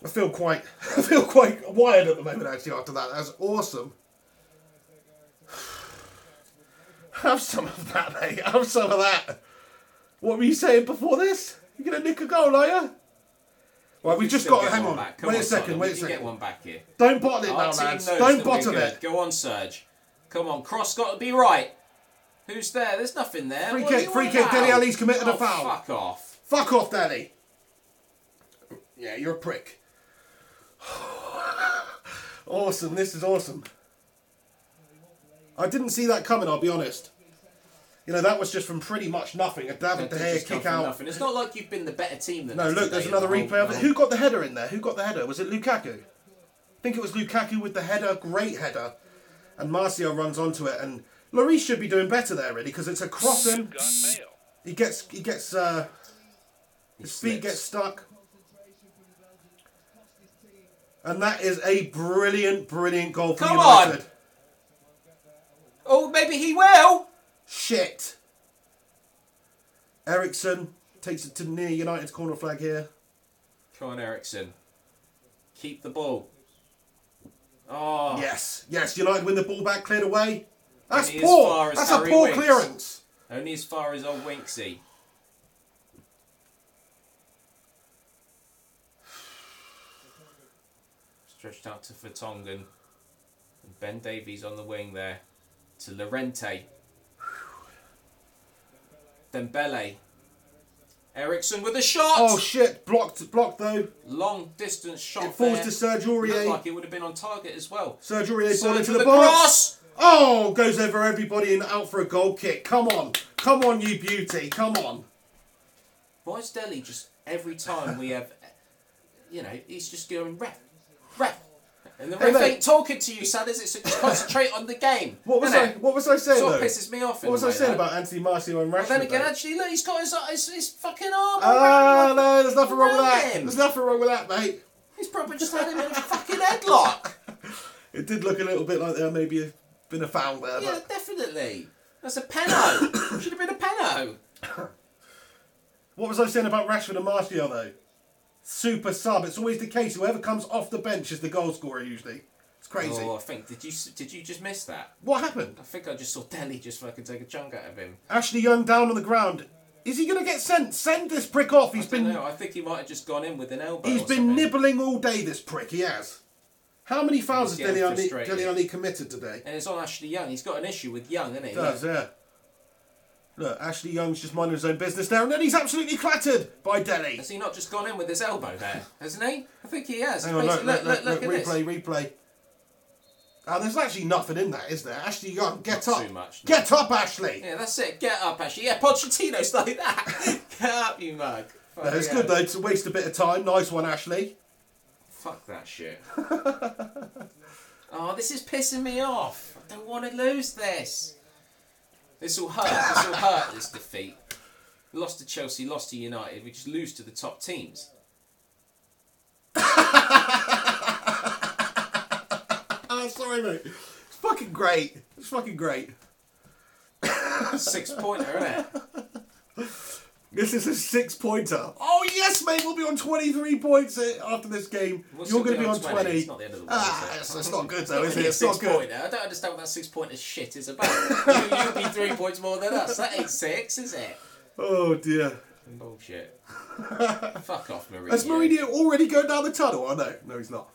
I feel quite wired at the moment, actually, after that. That's awesome. Have some of that, mate. Have some of that. What were you saying before this? You gonna nick a goal, are you? Right, we've just got to hang on. Wait a second. Get one back here. Don't bottle it now, lads. Don't bottle it. Go on, Serge. Come on, cross got to be right. Who's there? There's nothing there. Free kick. Dele Alli's committed a foul. Fuck off. Fuck off, Dele. Yeah, you're a prick. Awesome. This is awesome. I didn't see that coming, I'll be honest. You know, that was just from pretty much nothing. A David De Gea kick out. Nothing. It's not like you've been the better team than No, us look, there's today, another replay of it. Who got the header in there? Who got the header? Was it Lukaku? I think it was Lukaku with the header. Great header. And Martial runs onto it. And Lloris should be doing better there, really, because it's a crossing. He gets his feet get stuck. And that is a brilliant, brilliant goal for United. On! Oh, maybe he will. Shit. Ericsson takes it to near United's corner flag here. Come on, Ericsson. Keep the ball. Oh. Yes. United win the ball back, cleared away. That's Only poor. That's a poor clearance. Only as far as old Winksy. Stretched out to Vertonghen. And Ben Davies on the wing there. To Llorente. Dembele. Ericsson with a shot. Oh shit! Blocked though. Long distance shot. It falls there. to Serge Aurier. Looked like it would have been on target as well. Serge Aurier ball into the cross. box. Oh, goes over everybody and out for a goal kick. Come on, you beauty. Come on. Why is Dele just every time we have, you know, he's just going ref. And the ref ain't talking to you, son, is it? So just concentrate on the game. What was I saying Sort though? of pisses me off. What was I saying about Anthony Martial and Rashford? But then again, actually, look, he's got his fucking arm. No, there's nothing wrong with that. him. There's nothing wrong with that, mate. He's probably just had him in a fucking headlock. It did look a little bit like there maybe been a foul there. Yeah, but definitely. That's a penno. Should have been a penno. What was I saying about Rashford and Martial though? Super sub. It's always the case. Whoever comes off the bench is the goal scorer usually. It's crazy. Oh, I think did you just miss that? What happened? I think I just saw Dele just fucking take a chunk out of him. Ashley Young down on the ground. Is he going to get sent? Send this prick off. I think he might have just gone in with an elbow. He's been nibbling all day. This prick. He has. How many fouls has Dele Alli committed today? And it's on Ashley Young. He's got an issue with Young, hasn't he? He does, yeah. Look, Ashley Young's just minding his own business there, and then he's absolutely clattered by Dele. Has he not just gone in with his elbow there? Hasn't he? I think he has. Hang on, look, replay. Oh, there's actually nothing in that, is there? Ashley Young, get Not up. too much, no. Get up, Ashley. Yeah, that's it. Get up, Ashley. Yeah, Pochettino's like that. Get up, you mug. No, it's good, though, to waste a bit of time. Nice one, Ashley. Fuck that shit. Oh, this is pissing me off. I don't want to lose this. This will hurt. This defeat. We lost to Chelsea, lost to United. We just lose to the top teams. Sorry, mate. It's fucking great. It's fucking great. 6-pointer, isn't it? This is a 6-pointer. Oh, yes, mate. We'll be on 23 points after this game. You're going to be on 20. It's not the end of the world, it's not good, though, is it? It's not good. I don't understand what that 6-pointer shit is about. You'll be 3 points more than us. That ain't 6, is it? Oh, dear. Bullshit. Fuck off, Mourinho. Has Mourinho already gone down the tunnel? Oh, no. No, he's not.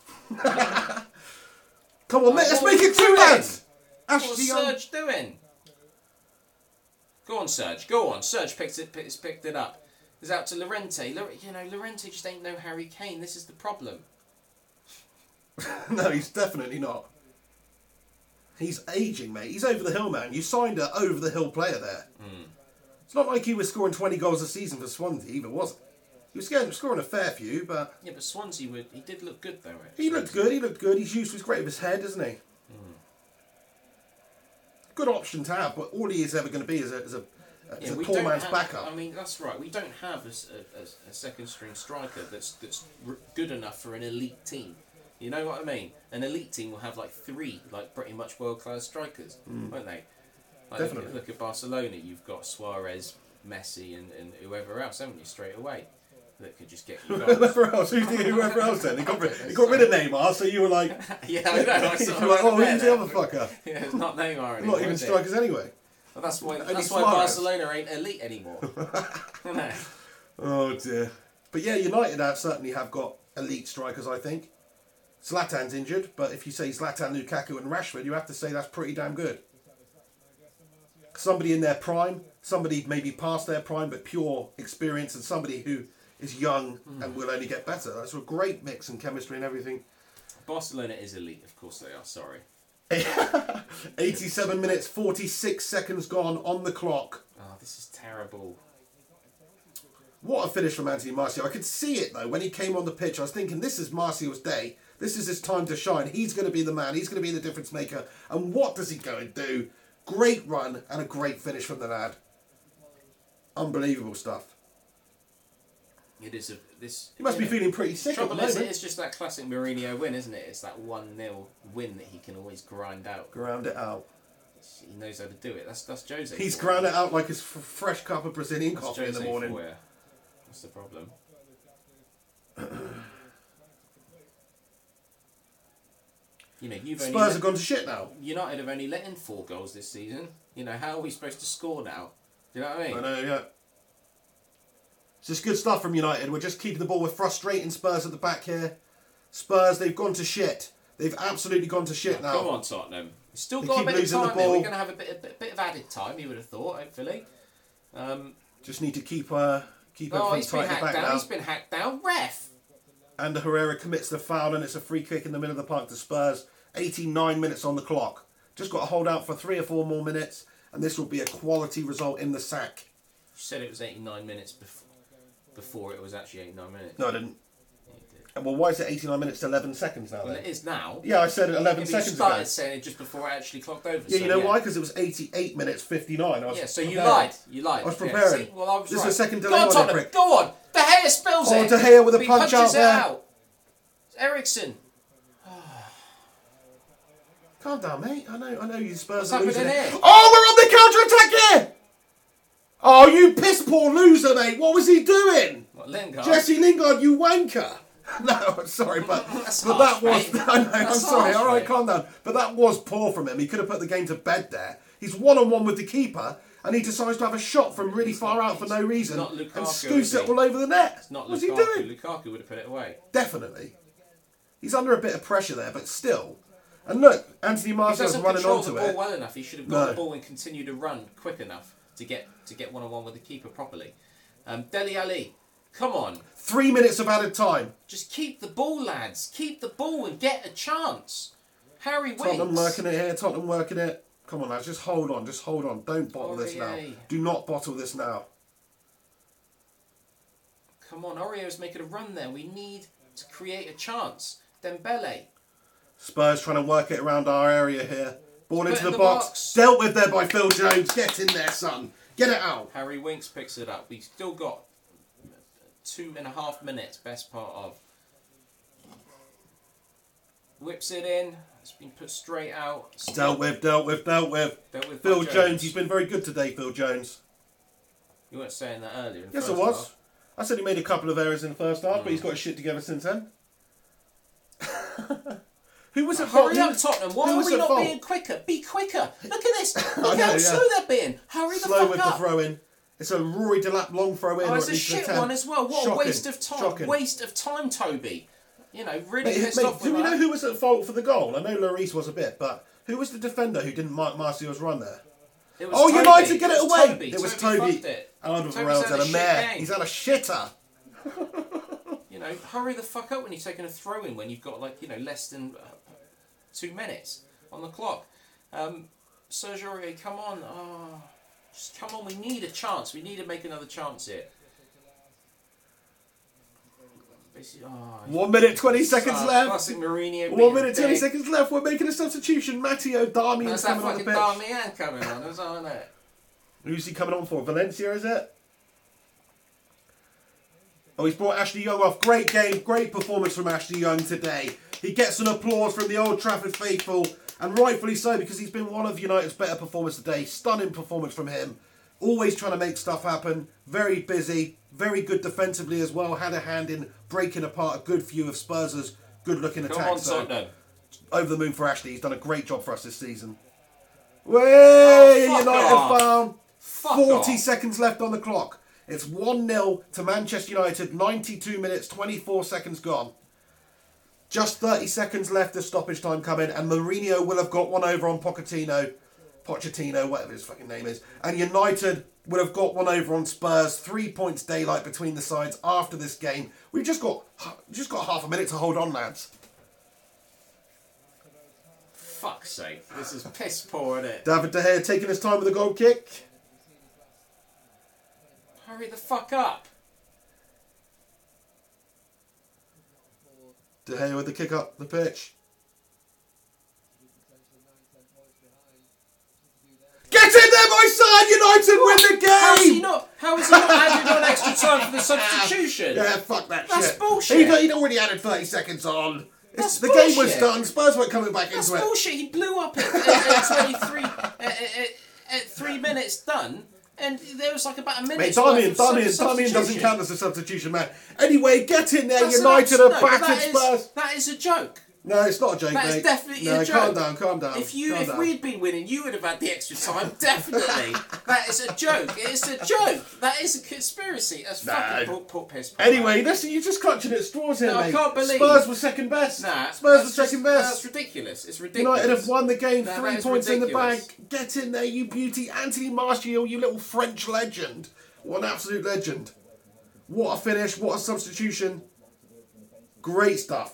Come on, mate. Let's make it 2 lads. What's Serge doing? Go on, Serge. Go on. Serge picked it up. It's out to Llorente. Llorente just ain't no Harry Kane. This is the problem. No, he's definitely not. He's aging, mate. He's over the hill, man. You signed an over-the-hill player there. Mm. It's not like he was scoring 20 goals a season for Swansea either, was it? He was scoring a fair few, but... Yeah, but Swansea, he did look good, though. He looked good. He looked good. He's used to his great of his head, isn't he? good option to have, but all he is ever going to be is a we poor don't man's have, backup. I mean, that's right. We don't have a second string striker that's good enough for an elite team. You know what I mean? An elite team will have like 3 like pretty much world class strikers, won't they? Like, Definitely. Look at Barcelona. You've got Suarez, Messi, and whoever else, haven't you? Straight away, that could just get you goals. Whoever else? Whoever else then? They got rid of Neymar, so you were like... Yeah, I know. I you saw were like, oh, it who's there. the other fucker? Yeah, it's not Neymar anymore. Not even is it? strikers anyway. Well, that's why Suarez. Barcelona ain't elite anymore. Isn't it? Oh dear. But yeah, United certainly have got elite strikers, I think. Zlatan's injured, but if you say Zlatan, Lukaku and Rashford, you have to say that's pretty damn good. Somebody in their prime, somebody maybe past their prime, but pure experience, and somebody who is young and will only get better. That's a great mix and chemistry and everything. Barcelona is elite, of course they are, sorry. 87 minutes, 46 seconds gone on the clock. Oh, this is terrible. What a finish from Anthony Martial. I could see it though. When he came on the pitch, I was thinking, this is Martial's day. This is his time to shine. He's going to be the man. He's going to be the difference maker. And what does he go and do? Great run and a great finish from the lad. Unbelievable stuff. It is He must be feeling pretty sick at the Trouble is, moment. it's just that classic Mourinho win, isn't it? It's that 1-0 win that he can always grind out. Ground it out. He knows how to do it. That's Jose. He's for you. ground it out like his fresh cup of Brazilian That's coffee in the Jose morning. for you. That's the problem. You know, Spurs have gone to shit now. United have only let in 4 goals this season. You know, how are we supposed to score now? Do you know what I mean? I know, yeah. It's just good stuff from United. We're just keeping the ball. We're frustrating Spurs at the back here. Spurs, they've gone to shit. They've absolutely gone to shit now. Come on, Tottenham. Still They got a keep bit of losing the time there. ball. We're going to have a bit of added time, you would have thought, hopefully. Just need to keep Oh, everything he's been tight at the hacked back down. now. He's been hacked down. Ref! And Herrera commits the foul and it's a free kick in the middle of the park to Spurs. 89 minutes on the clock. Just got to hold out for 3 or 4 more minutes and this will be a quality result in the sack. You said it was 89 minutes before it was actually 89 minutes. No, I didn't. Yeah, you did. And well, why is it 89 minutes to 11 seconds now Well, then? it is now. Yeah, I said it 11 If seconds you started ago. saying it just before it actually clocked over. Yeah, so, you know why? Because it was 88 minutes 59. Yeah, so you preparing. lied. You lied. I was Yeah, preparing. see? Well, I was This is right. a second Go delay on, on it, Tottenham. prick. Go on. De Gea spills Oh, it. De Gea with a He punch punches out it there. out. Ericsson. Calm down, mate. I know you Spurs What's are losing happening it. here? Oh, we're on the counter-attack here! Oh, you piss poor loser, mate. What was he doing? What, Lingard? Jesse Lingard, you wanker. No, I'm sorry, but That's but harsh, that was... mate. I know, I'm That's sorry. harsh, All right, mate. calm down. But that was poor from him. He could have put the game to bed there. He's one-on-one with the keeper, and he decides to have a shot from really far out for no reason not Lukaku, and is scoos he? it all over the net. It's not What's Lukaku. he doing? Lukaku would have put it away. Definitely. He's under a bit of pressure there, but still. And look, Anthony He Martial's doesn't running control onto the ball it. well enough. He should have got No. the ball and continued to run quick enough to get one-on-one with the keeper properly. Dele Alli, come on. 3 minutes of added time. Just keep the ball, lads. Keep the ball and get a chance. Harry Winks. Tottenham working it here, Tottenham working it. Come on, lads, just hold on, just hold on. Don't bottle this now. Aurier. Do not bottle this now. Come on, Aurier's making a run there. We need to create a chance. Dembele. Spurs trying to work it around our area here. Ball Put into in the the box. box. Dealt with there by Phil Jones. Get in there, son. Get it out. Harry Winks picks it up. We've still got 2.5 minutes, best part of. Whips it in. It's been put straight out. Dealt with. Dealt with Phil by Jones, he's been very good today, Phil Jones. You weren't saying that earlier. In the Yes, I first was. half. I said he made a couple of errors in the first half, but he's got his shit together since then. Who was at fault? Hurry up, Tottenham. Why who are was we at not fault? being quicker? Be quicker. Look at this. I Look know, how yeah. slow they're being. Hurry the Slow fuck with up. the throw in. It's a Rory Delap long throw in. Oh, or it's at a least an shit attempt. one as well. What Shocking. a waste of time. Shocking. Waste of time, Toby. You know, really Mate, pissed mate, off do with we know that. who was at fault for the goal? I know Lloris was a bit, but who was the defender who didn't mark Martial's run there? It was Oh, Toby. United get it was away! Toby. It was Toby Toby. fucked it. Alderweireld's Toby's had a shit mare. game. He's had a shitter. You know, hurry the fuck up when you're taking a throw in when you've got like, you know, less than 2 minutes on the clock. Serge Aurier, come on. Oh, just come on. We need a chance. We need to make another chance here. 1 minute 20 seconds left. Classic Mourinho. 1 minute 20 seconds left. We're making a substitution. Matteo Darmian's That's that coming on the fucking pitch. Darmian coming on, isn't it? Who's he coming on for? Valencia, is it? Oh, he's brought Ashley Young off. Great game, great performance from Ashley Young today. He gets an applause from the Old Trafford faithful, and rightfully so, because he's been one of United's better performers today. Stunning performance from him. Always trying to make stuff happen. Very busy. Very good defensively as well. Had a hand in breaking apart a good few of Spurs' good-looking attacks. Come on, So, Tottenham. over the moon for Ashley. He's done a great job for us this season. Way, fuck United off. found. Fuck 40 off. seconds left on the clock. It's 1-0 to Manchester United. 92 minutes, 24 seconds gone. Just 30 seconds left of stoppage time coming, and Mourinho will have got one over on Pochettino, whatever his fucking name is. And United would have got one over on Spurs. 3 points daylight between the sides after this game. We've just got half a minute to hold on, lads. Fuck's sake. This is piss poor, isn't it? David De Gea taking his time with the goal kick. Hurry the fuck up. De Gea with the kick up the pitch. Get in there, my son! United win the game! How is he not added on extra time for the substitution? Yeah, fuck that That's shit. bullshit. He'd already added 30 seconds on. That's The game was bullshit. done. Spurs weren't coming back That's into it. bullshit. He blew up at 23 at 3 minutes done, and there was like about a minute. Mate, Darmian doesn't count as a substitution, man. Anyway, get in there. That's United an are absolute- back at Spurs. That is a joke. No, it's not a joke, That mate. is definitely no, a joke. calm down. If calm down. we'd been winning, you would have had the extra time. Definitely. That is a joke. It's a joke. That is a conspiracy. That's fucking poor piss. Anyway, listen, you're just clutching at straws here, No, I mate. can't believe- Spurs were second best. Nah, Spurs were that's second just- best. That's ridiculous. It's ridiculous. United have won the game. No, 3 that is points in the ridiculous. bag. Get in there, you beauty. Anthony Martial, you little French legend. What an absolute legend. What a finish. What a substitution. Great stuff.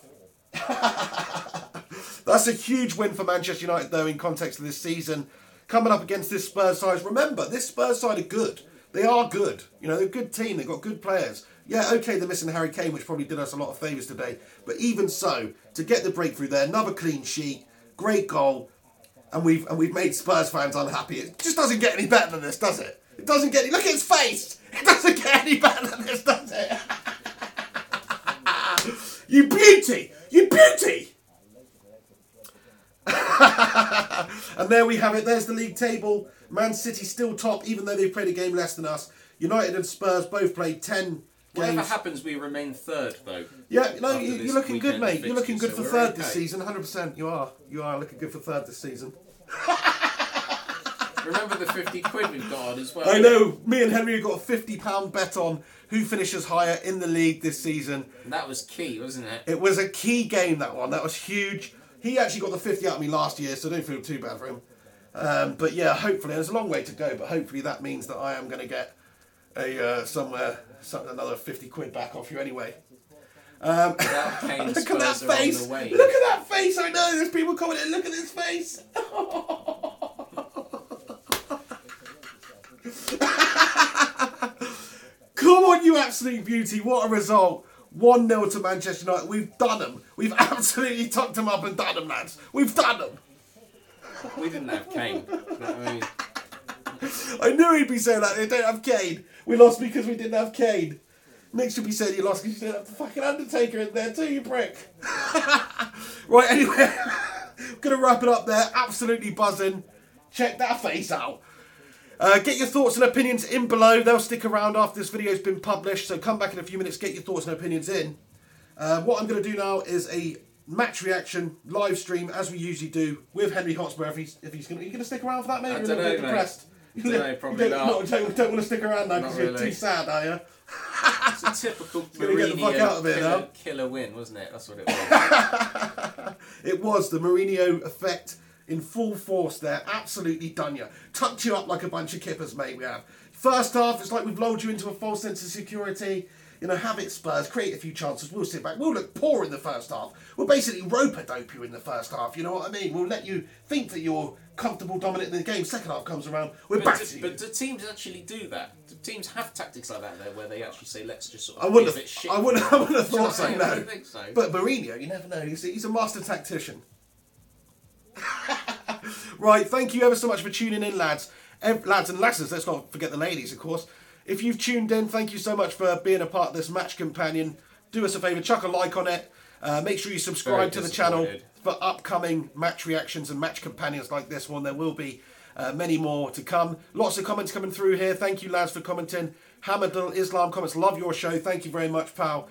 That's a huge win for Manchester United, though, in context of this season. Coming up against this Spurs side. Remember, this Spurs side are good. They are good. You know, they're a good team. They've got good players. Yeah, okay, they're missing Harry Kane, which probably did us a lot of favours today. But even so, to get the breakthrough there, another clean sheet, great goal, and we've made Spurs fans unhappy. It just doesn't get any better than this, does it? It doesn't get any... Look at his face! It doesn't get any better than this, does it? You beauty! You beauty! And there we have it. There's the league table. Man City still top, even though they've played a game less than us. United and Spurs both played 10 Whatever games. happens, we remain third, though. Yeah, no, after you're this looking good, weekend mate. You're looking good fixtures, for so we're third this okay. season. 100%. You are. You are looking good for third this season. Remember the 50 quid we've got on as well. I know. Me and Henry have got a £50 bet on who finishes higher in the league this season. And that was key, wasn't it? It was a key game, that one. That was huge. He actually got the 50 out of me last year, so don't feel too bad for him. But yeah, hopefully, there's a long way to go, but hopefully that means that I am going to get another 50 quid back off you anyway. Without Kane, Look at Spurs that are on face! the way. Look at that face! I know, there's people commenting, look at this face! Come on, you absolute beauty, what a result! 1-0 to Manchester United. We've done them. We've absolutely tucked them up and done them, lads. We've done them. We didn't have Kane. You know what I mean? I knew he'd be saying that. They don't have Kane. We lost because we didn't have Kane. Nick should be saying you lost because you didn't have the fucking Undertaker in there too, you prick. Right, anyway. I'm going to wrap it up there. Absolutely buzzing. Check that face out. Get your thoughts and opinions in below. They'll stick around after this video's been published. So come back in a few minutes, get your thoughts and opinions in. What I'm going to do now is a match reaction live stream, as we usually do, with Henry Hotspur. If he's going to... Are you going to stick around for that, mate? I You're don't a little bit know, depressed. mate. I don't know, probably not. Don't want to stick around now because Not you're really. too sad, are you? It's a typical Gonna get the fuck out of here now. killer win, wasn't it? That's what it was. It was the Mourinho effect in full force there. Absolutely done you. Tucked you up like a bunch of kippers, mate, we have. First half, it's like we've lulled you into a false sense of security. You know, have it Spurs, create a few chances, we'll sit back. We'll look poor in the first half. We'll basically rope-a-dope you in the first half, you know what I mean? We'll let you think that you're comfortable dominating the game. Second half comes around, we're back to you. But do teams actually do that? Do teams have tactics like that there where they actually say, let's just sort I of wouldn't give it shit? have thought so, I no. don't think so. But Mourinho, you never know. He's a master tactician. Right, thank you ever so much for tuning in, lads. Lads and lasses, let's not forget the ladies, of course. If you've tuned in, thank you so much for being a part of this match companion. Do us a favour, chuck a like on it. Make sure you subscribe to the channel for upcoming match reactions and match companions like this one. There will be many more to come. Lots of comments coming through here. Thank you, lads, for commenting. Hamadul Islam comments, love your show. Thank you very much, pal.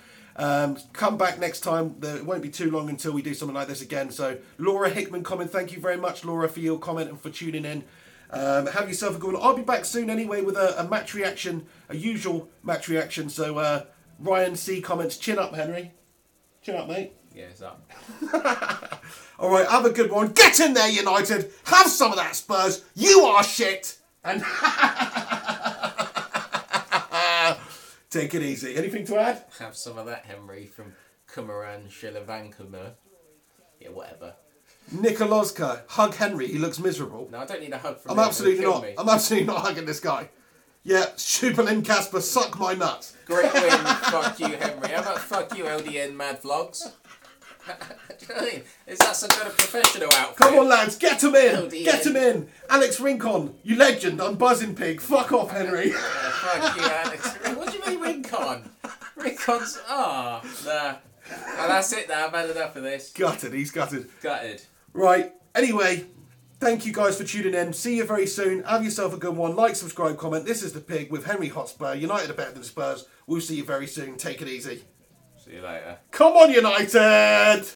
Come back next time. It won't be too long until we do something like this again. So, Laura Hickman comment. Thank you very much, Laura, for your comment and for tuning in. Have yourself a good one. I'll be back soon anyway with a match reaction, a usual match reaction. So, Ryan C comments, chin up, Henry. Chin up, mate. Yeah, it's up. All right, have a good one. Get in there, United. Have some of that, Spurs. You are shit. And take it easy. Anything to add? Have some of that, Henry, from Kumaran Shilavankuma. Yeah, whatever. Nikolozka, hug Henry. He looks miserable. No, I don't need a hug from I'm him. absolutely He'll not. kill me. I'm absolutely not hugging this guy. Yeah, Superlin Casper, suck my nuts. Great win, fuck you, Henry. How about fuck you, LDN Mad Vlogs? Do you know what I mean? Is that some kind of professional outfit? Come on, lads, get him in. LDN. Get him in. Alex Rincon, you legend. I'm buzzing pig. Fuck off, Henry. Fuck you, Alex. What do you mean, Rincon? Rincon's. Nah. Well, that's it now. I've had enough of this. Gutted. He's gutted. Gutted. Right. Anyway, thank you guys for tuning in. See you very soon. Have yourself a good one. Like, subscribe, comment. This is The Pig with Henry Hotspur. United are better than Spurs. We'll see you very soon. Take it easy. See you later. Come on, United!